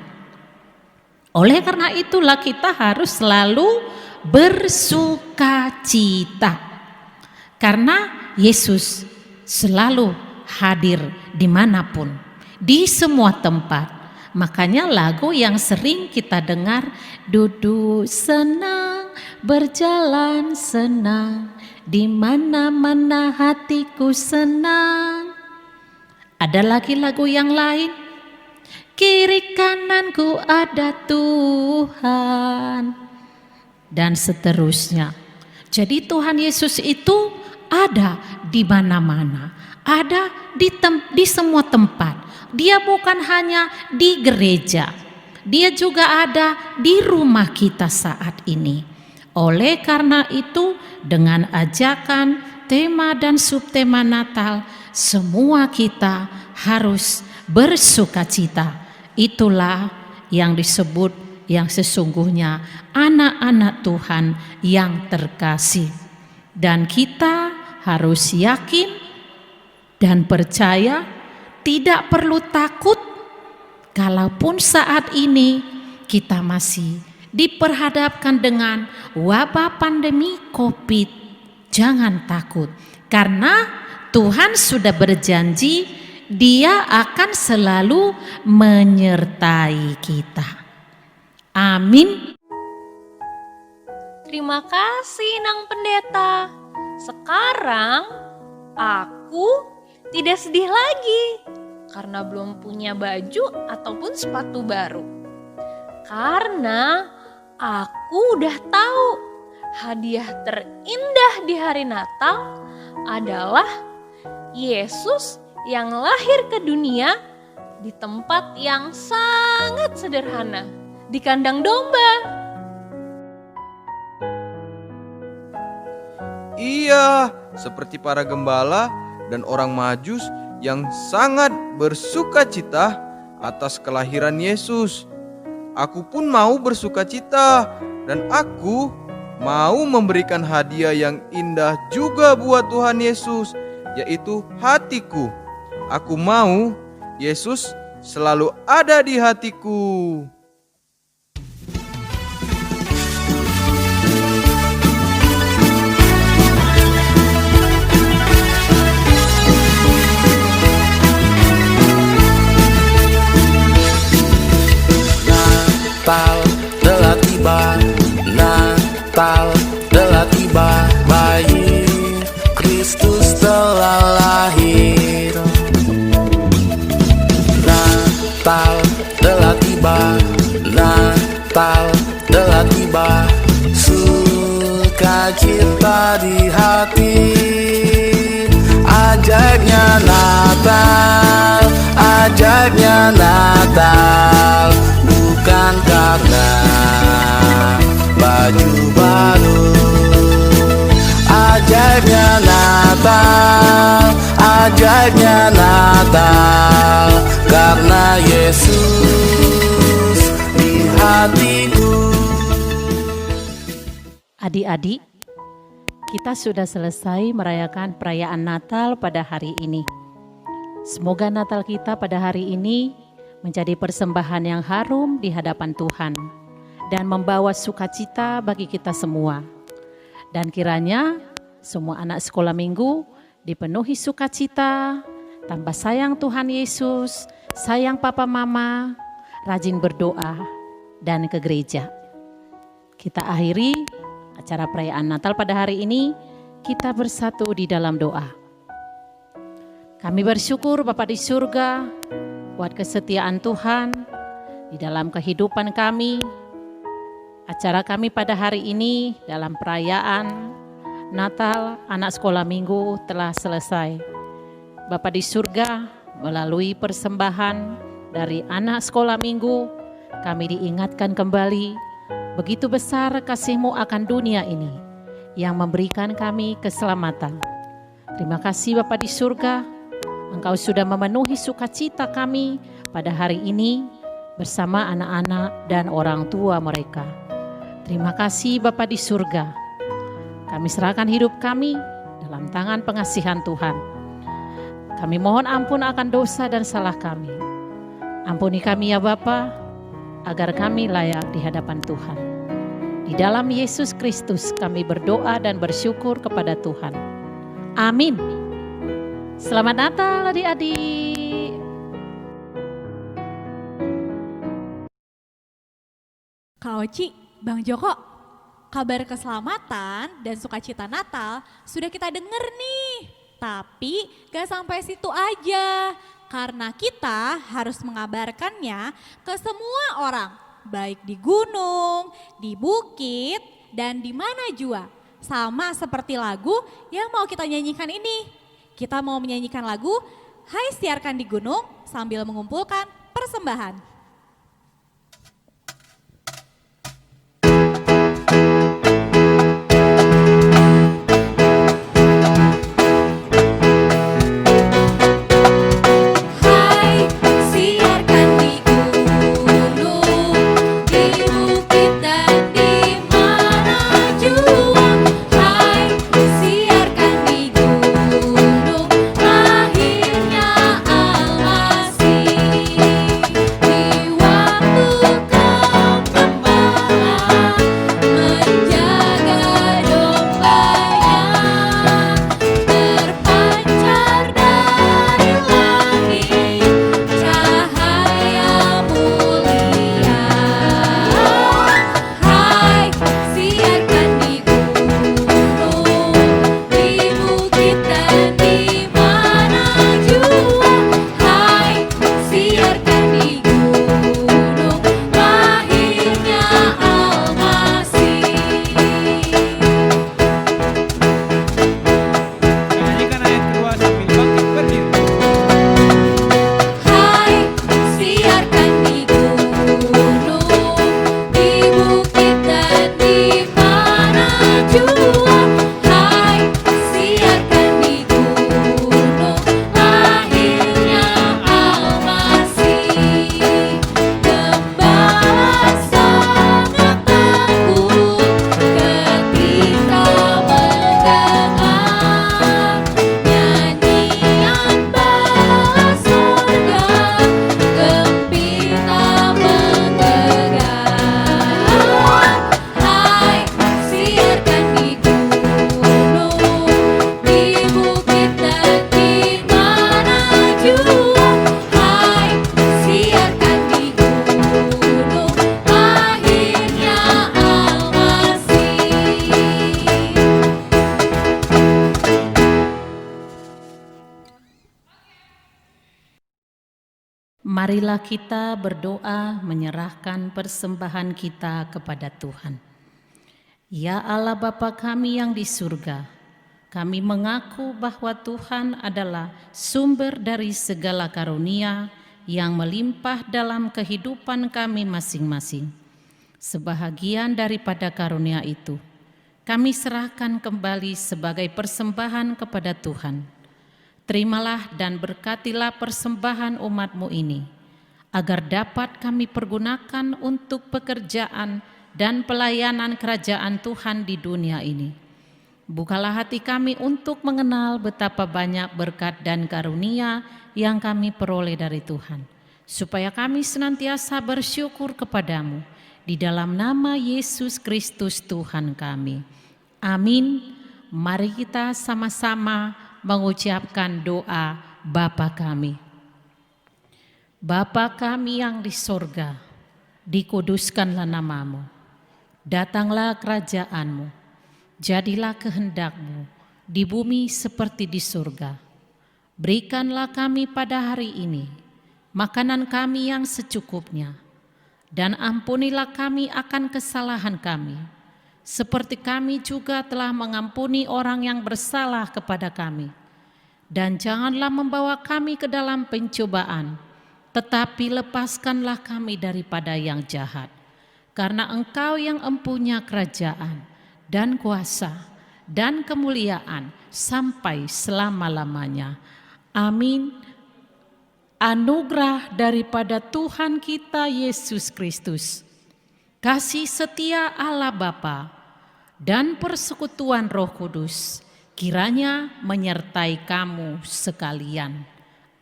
Oleh karena itulah kita harus selalu bersukacita. Karena Yesus selalu hadir dimanapun, di semua tempat. Makanya lagu yang sering kita dengar, duduk senang, berjalan senang, di mana-mana hatiku senang. Ada lagi lagu yang lain, kiri kananku ada Tuhan, dan seterusnya. Jadi Tuhan Yesus itu ada di mana-mana, ada di semua tempat. Dia bukan hanya di gereja, dia juga ada di rumah kita saat ini. Oleh karena itu, dengan ajakan, tema dan subtema Natal, semua kita harus bersukacita. Itulah yang disebut yang sesungguhnya anak-anak Tuhan yang terkasih. Dan kita harus yakin dan percaya, tidak perlu takut kalaupun saat ini kita masih diperhadapkan dengan wabah pandemi COVID. Jangan takut, karena Tuhan sudah berjanji Dia akan selalu menyertai kita. Amin. Terima kasih Nang Pendeta. Sekarang aku tidak sedih lagi karena belum punya baju ataupun sepatu baru. Karena aku udah tahu hadiah terindah di hari Natal adalah Yesus yang lahir ke dunia di tempat yang sangat sederhana, di kandang domba. Iya, seperti para gembala dan orang Majus yang sangat bersukacita atas kelahiran Yesus. Aku pun mau bersukacita dan aku mau memberikan hadiah yang indah juga buat Tuhan Yesus, yaitu hatiku. Aku mau Yesus selalu ada di hatiku. ajaibnya Natal, karena Yesus di hatiku. Adik-adik, kita sudah selesai merayakan perayaan Natal pada hari ini. Semoga Natal kita pada hari ini menjadi persembahan yang harum di hadapan Tuhan dan membawa sukacita bagi kita semua. Dan kiranya semua anak sekolah minggu dipenuhi sukacita, tambah sayang Tuhan Yesus, sayang papa mama, rajin berdoa, dan ke gereja. Kita akhiri acara perayaan Natal pada hari ini, kita bersatu di dalam doa. Kami bersyukur Bapa di surga buat kesetiaan Tuhan di dalam kehidupan kami. Acara kami pada hari ini dalam perayaan Natal anak sekolah minggu telah selesai. Bapa di surga, melalui persembahan dari anak sekolah minggu, kami diingatkan kembali begitu besar kasih-Mu akan dunia ini yang memberikan kami keselamatan. Terima kasih Bapa di surga, Engkau sudah memenuhi sukacita kami pada hari ini bersama anak-anak dan orang tua mereka. Terima kasih Bapa di surga. Kami serahkan hidup kami dalam tangan pengasihan Tuhan. Kami mohon ampun akan dosa dan salah kami. Ampuni kami ya Bapa, agar kami layak di hadapan Tuhan. Di dalam Yesus Kristus kami berdoa dan bersyukur kepada Tuhan. Amin. Selamat Natal adik-adik. Kak Oci, Bang Joko, kabar keselamatan dan sukacita Natal sudah kita dengar nih. Tapi gak sampai situ aja, karena kita harus mengabarkannya ke semua orang, baik di gunung, di bukit, dan di mana jua. Sama seperti lagu yang mau kita nyanyikan ini. Kita mau menyanyikan lagu Hai Siarkan di Gunung sambil mengumpulkan persembahan. Marilah kita berdoa menyerahkan persembahan kita kepada Tuhan. Ya Allah Bapa kami yang di surga, kami mengaku bahwa Tuhan adalah sumber dari segala karunia yang melimpah dalam kehidupan kami masing-masing. Sebahagian daripada karunia itu, kami serahkan kembali sebagai persembahan kepada Tuhan. Terimalah dan berkatilah persembahan umat-Mu ini, agar dapat kami pergunakan untuk pekerjaan dan pelayanan kerajaan Tuhan di dunia ini. Bukalah hati kami untuk mengenal betapa banyak berkat dan karunia yang kami peroleh dari Tuhan, supaya kami senantiasa bersyukur kepadamu di dalam nama Yesus Kristus Tuhan kami. Amin. Mari kita sama-sama mengucapkan doa Bapa kami. Bapa kami yang di sorga, dikuduskanlah namamu. Datanglah kerajaanmu. Jadilah kehendak-Mu di bumi seperti di surga. Berikanlah kami pada hari ini makanan kami yang secukupnya, dan ampunilah kami akan kesalahan kami, seperti kami juga telah mengampuni orang yang bersalah kepada kami. Dan janganlah membawa kami ke dalam pencobaan, tetapi lepaskanlah kami daripada yang jahat. Karena Engkau yang empunya kerajaan dan kuasa dan kemuliaan sampai selama-lamanya. Amin. Anugerah daripada Tuhan kita Yesus Kristus, kasih setia Allah Bapa, dan persekutuan Roh Kudus kiranya menyertai kamu sekalian.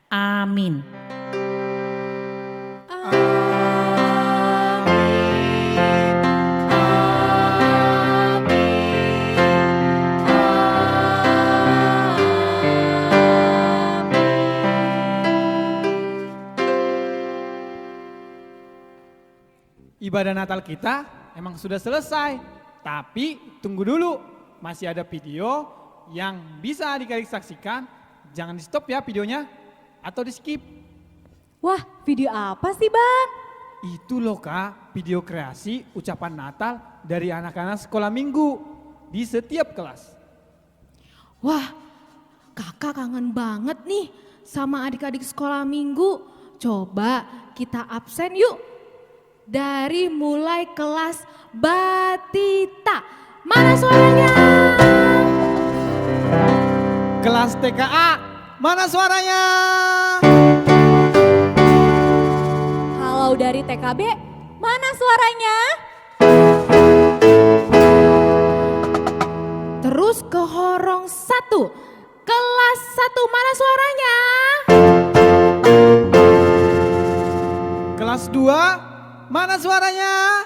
Amin. Ibadah Natal kita emang sudah selesai, tapi tunggu dulu, masih ada video yang bisa adik-adik saksikan. Jangan di stop ya videonya, atau di skip. Wah, video apa sih Bang? Itu loh Kak, video kreasi ucapan Natal dari anak-anak sekolah minggu di setiap kelas. Wah, kakak kangen banget nih sama adik-adik sekolah minggu. Coba kita absen yuk. Dari mulai kelas Batita. Mana suaranya? Kelas TKA, mana suaranya? Kalau dari TKB, mana suaranya? Terus ke horong 1. Kelas 1, mana suaranya? Kelas 2, mana suaranya?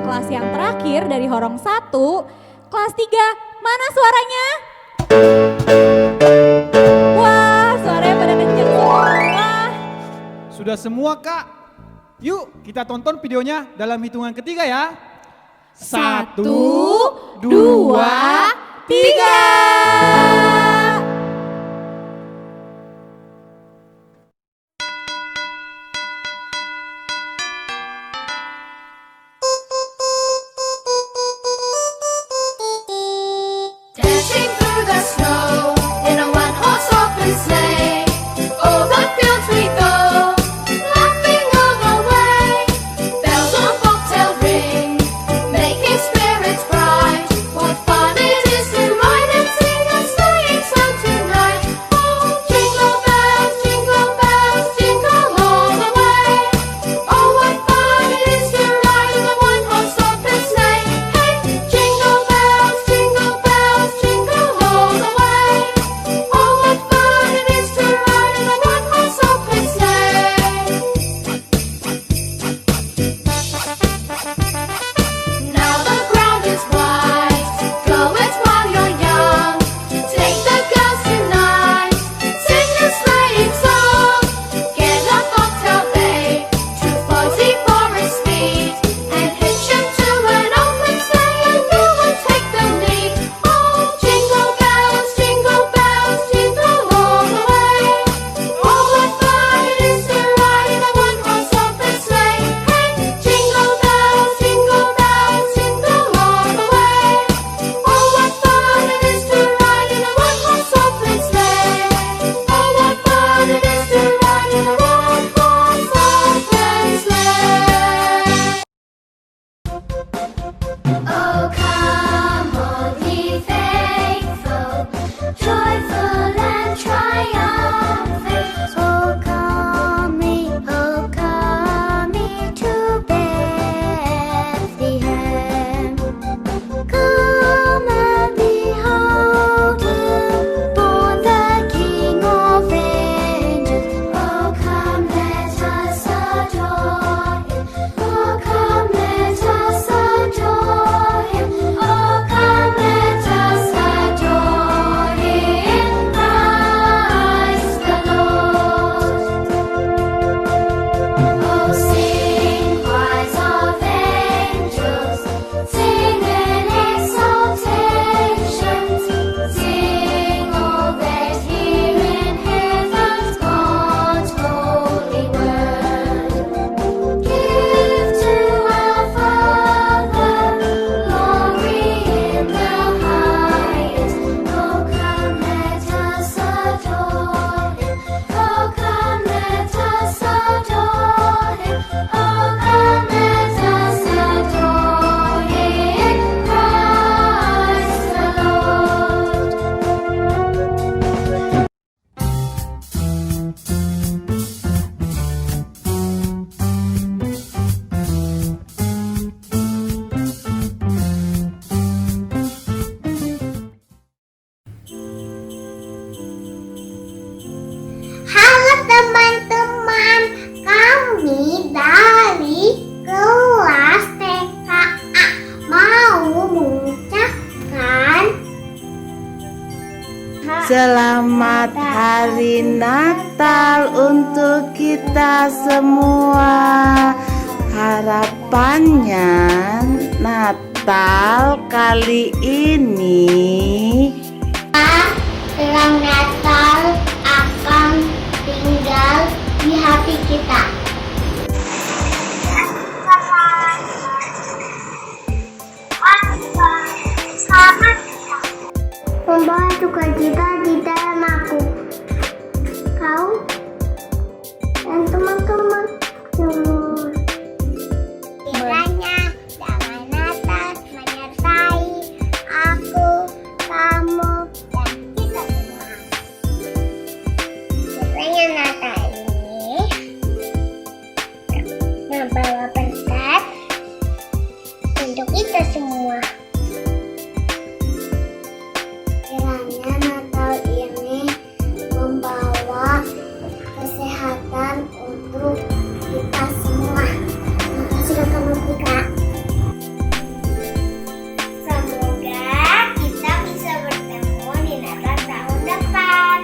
Kelas yang terakhir dari horong 1, kelas 3, mana suaranya? Wah, suaranya pada kenceng semua. Sudah semua Kak. Yuk kita tonton videonya dalam hitungan ketiga ya. 1, 2, 3. Dashing through the snow in a one-horse open sleigh, over fields we go, laughing all the way. Bells on bobtail ring, making spirits bright. What fun it is to ride and sing a sleighing Hari Natal untuk kita semua. Harapannya Natal kali ini Terang Natal akan tinggal di hati kita. Membawa sukacita di dalam aku. Kau dan teman-teman semua. Kiranya damai Natal menyertai aku, kamu, dan kita semua. Kiranya Natal ini membawa berkat untuk kita semua. Kiranya Natal ini membawa kesehatan untuk kita semua. Makasih Kakak Mustika. Semoga kita bisa bertemu di Natal tahun depan.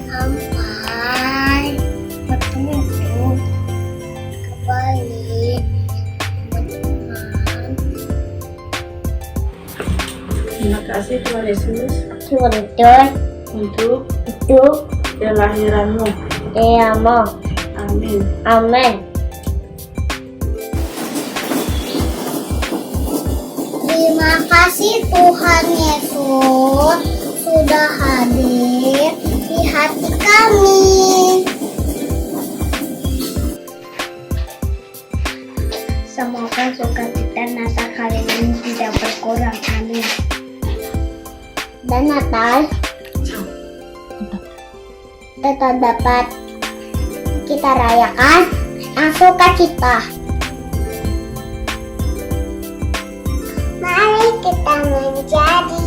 Sampai bertemu kembali, teman-teman. Terima kasih Tuhan Yesus untuk kelahiranmu. Amin. Amin. Terima kasih Tuhan Yesus sudah hadir di hati kami. Semoga sukacita Natal kali ini tidak berkurang. Amin. Dan Natal tetap dapat kita rayakan yang sukacita. Mari kita menjadi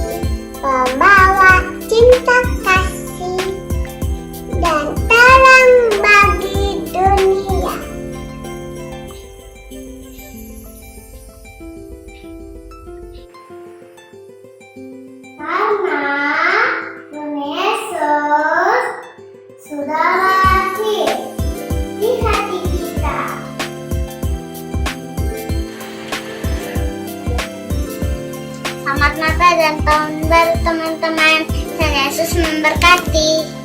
pembawa cinta kasih dan terang bagi dunia. Karena Tuhan Yesus sudah lahir di hati kita. Selamat Natal dan tahun baru teman-teman. Tuhan Yesus memberkati.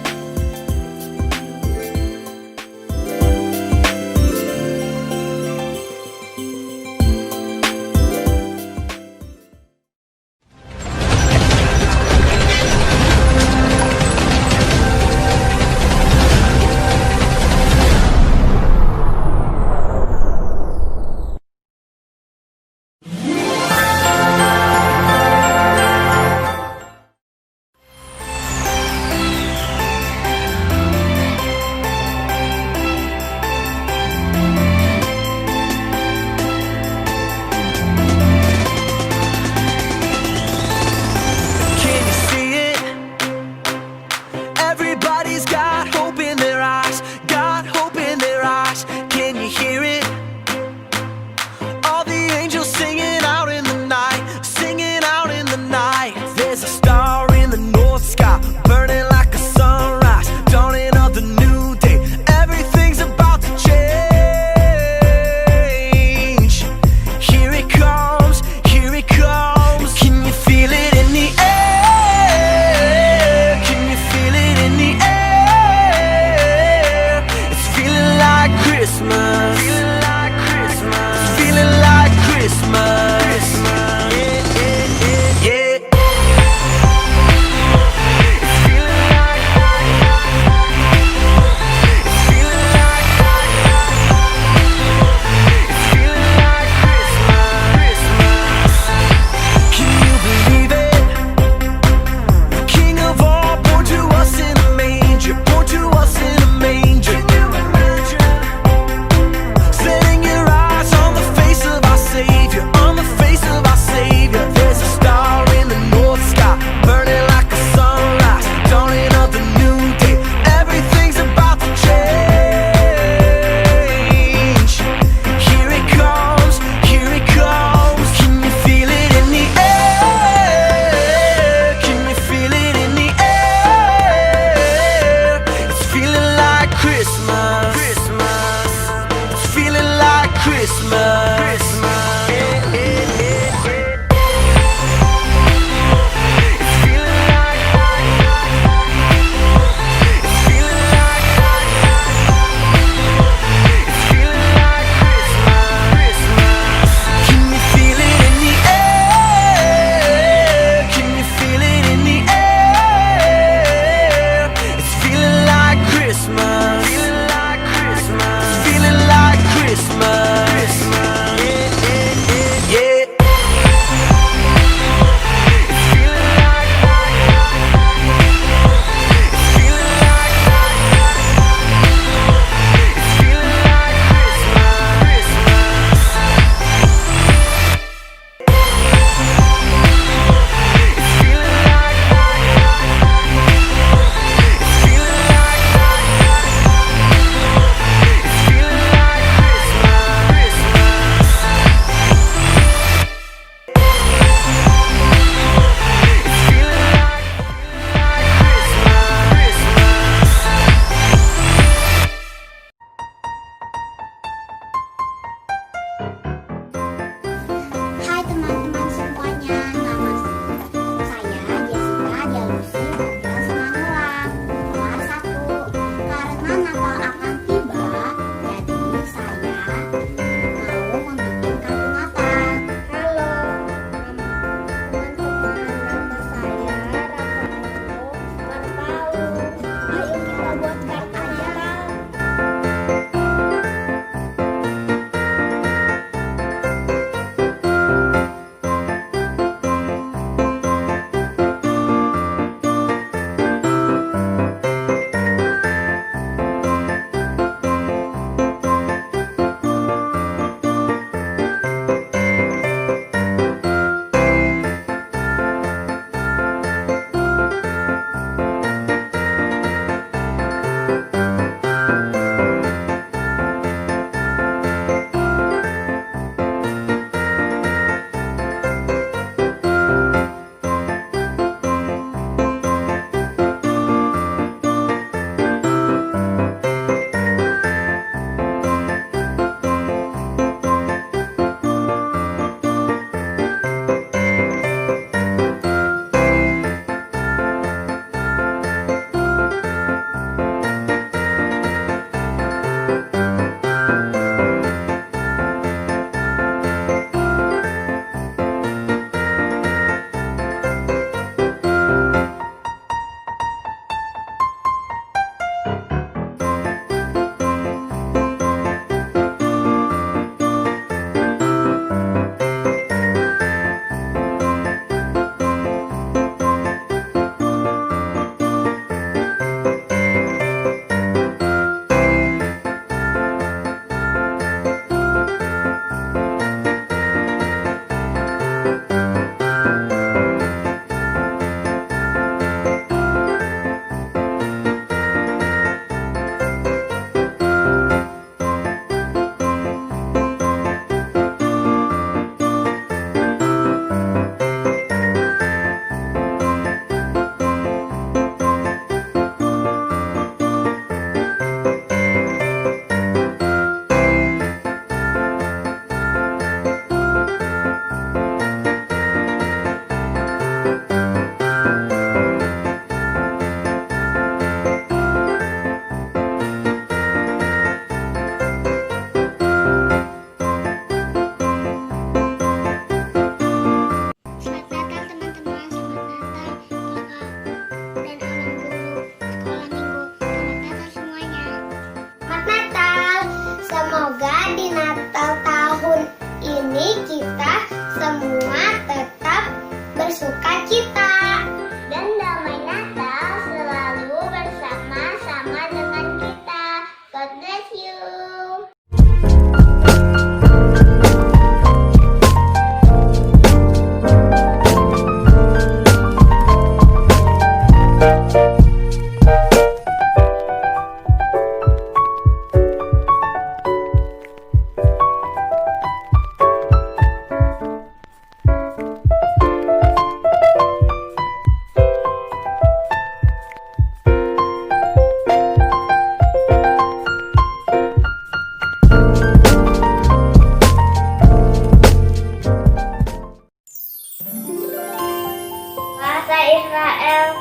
Natal.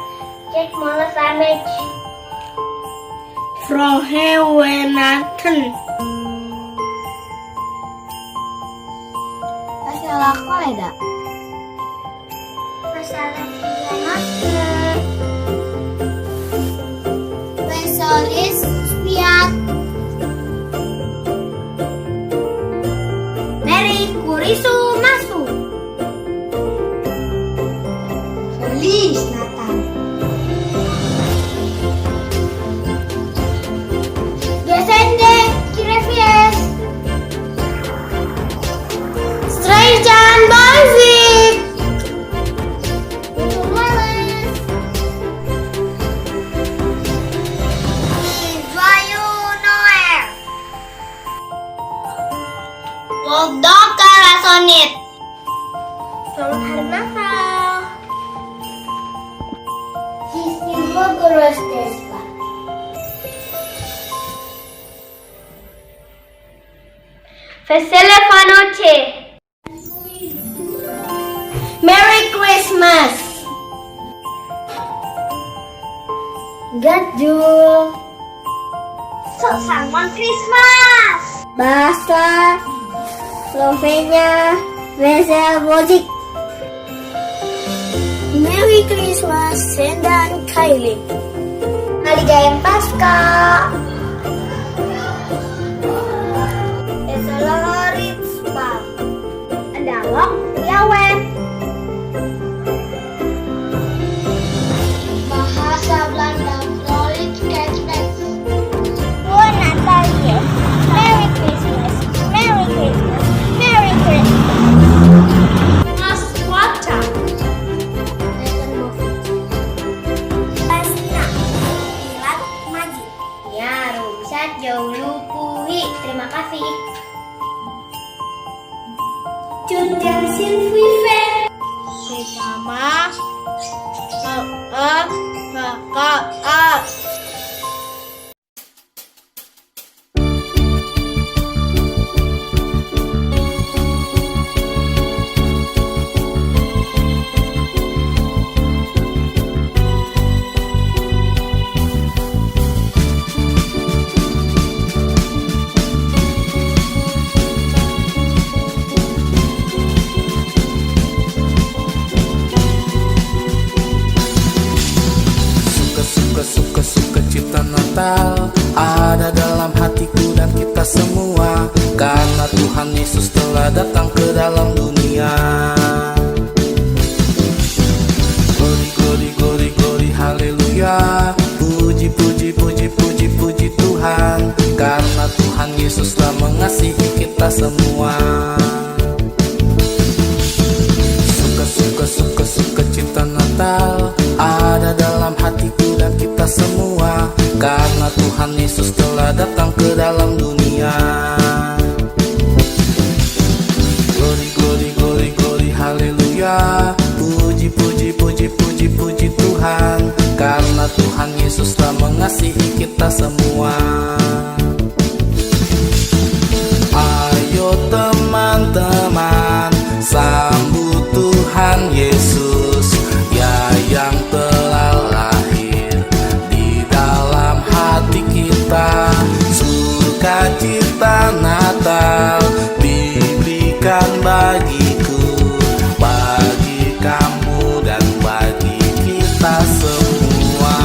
Kijk malle samej. Vroege Weihnachten. Masalah koleda. Masalah Weihnachten. Wesolis spiat. Merry Christmas. Feliz Natal. Descende Kirefies. Streichan Balvik. Joyeux Noël. Logdok Karasonit. Selamat Hari Natal. Sistema Gorostespa. Vesele Fanoche. Merry Christmas. Gadjul. Selamat Christmas. Bahasa Slovenia Vesel Mozik. Merry Christmas Sendan Kylie. Maligayan Paska. Esaloritspa. Andalok Yawen. Bahasa Belanda Florit Kerstfest. Buon Natal yes. Merry Christmas. Merry Christmas. Merry Christmas. Mas Wacha. Ya, rusak jauh lupuhi. Terima kasih. Junjang Sin Viven. Bersama kakak. Sukacita Natal ada dalam hatiku dan kita semua, karena Tuhan Yesus telah datang ke dalam dunia. Glory, glory, glory, glory, haleluya. Puji, puji, puji, puji, puji Tuhan, karena Tuhan Yesus telah mengasihi kita semua. Sukacita Natal ada dalam hatiku dan kita semua, karena Tuhan Yesus telah datang ke dalam dunia. Glory, glory, glory, glory, haleluya. Puji, puji, puji, puji, puji Tuhan, karena Tuhan Yesus telah mengasihi kita semua. Ayo teman-teman, sambut Tuhan Yesus, ya yang telah lahir di dalam hati kita. Sukacita Natal diberikan bagiku, bagi kamu dan bagi kita semua.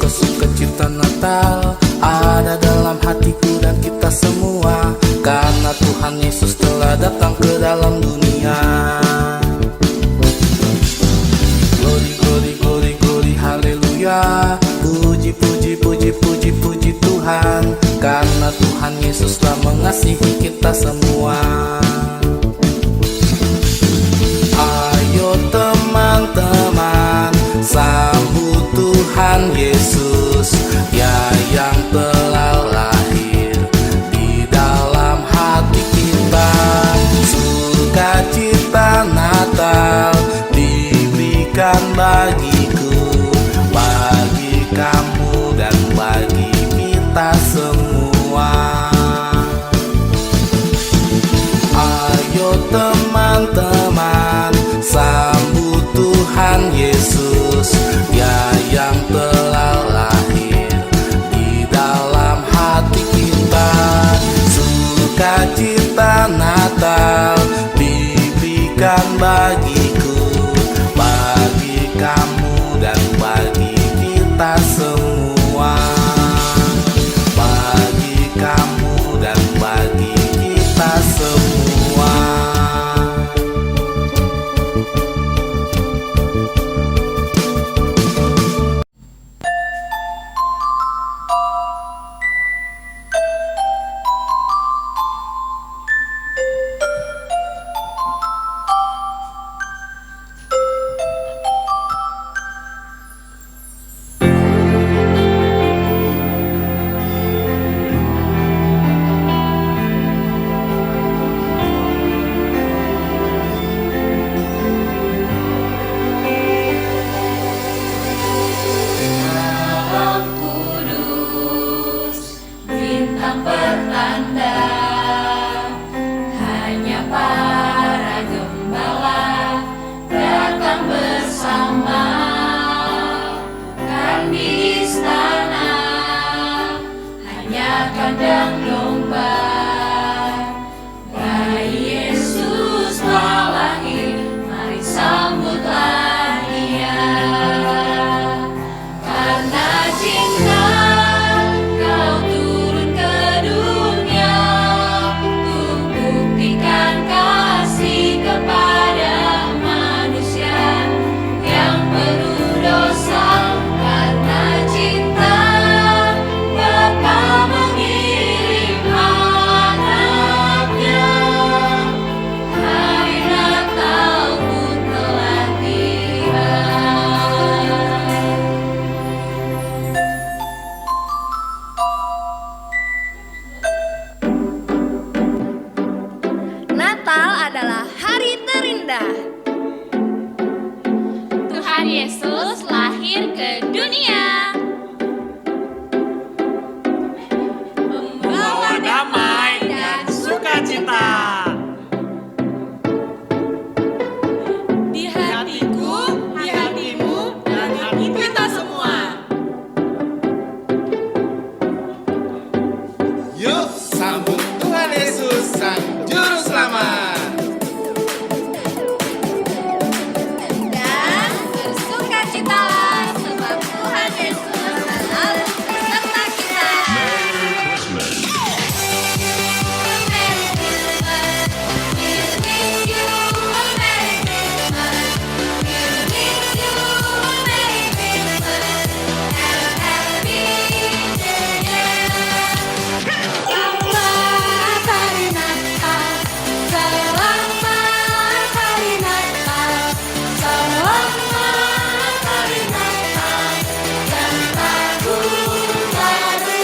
Sukacita Natal ada dalam hatiku dan kita semua, karena Tuhan Yesus telah datang ke dalam dunia. Glory, glory, glory, glory, haleluya. Puji, puji, puji, puji, puji Tuhan, karena Tuhan Yesus telah mengasihi kita semua. Ayo teman-teman, sambut Tuhan Yesus, ya yang telah lahir di dalam hati kita. Sukacita Natal diberikan bagiku, bagi kita semua, bagi kamu dan bagi kita semua. Malam kudus, bintang pertanda, hanya para gembala datang bersama. Kan di istana hanya kandang domba, bayi Yesus telah lahir, mari sambutlah Dia. Karena cinta Kau turun ke dunia untuk buktikan kasih kepada manusia yang penuh dosa. Karena cinta Bapa mengirim anaknya, hari Natal pun telah tiba. Natal adalah hari terindah. Tuhan Yesus lahir ke dunia, Membawa damai dan sukacita. di hatiku, di hatimu, dan hati kita semua. Yuk sambut Tuhan Yesus Sang Juru Selamat. Dan bersukacitalah sebab Tuhan Yesus selalu beserta kita. Selamat hari Natal, selamat hari Natal, selamat hari Natal dan tahun baru.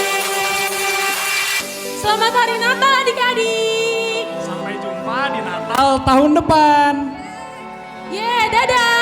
Selamat hari Natal adik-adik. Sampai jumpa di Natal tahun depan. Dadah.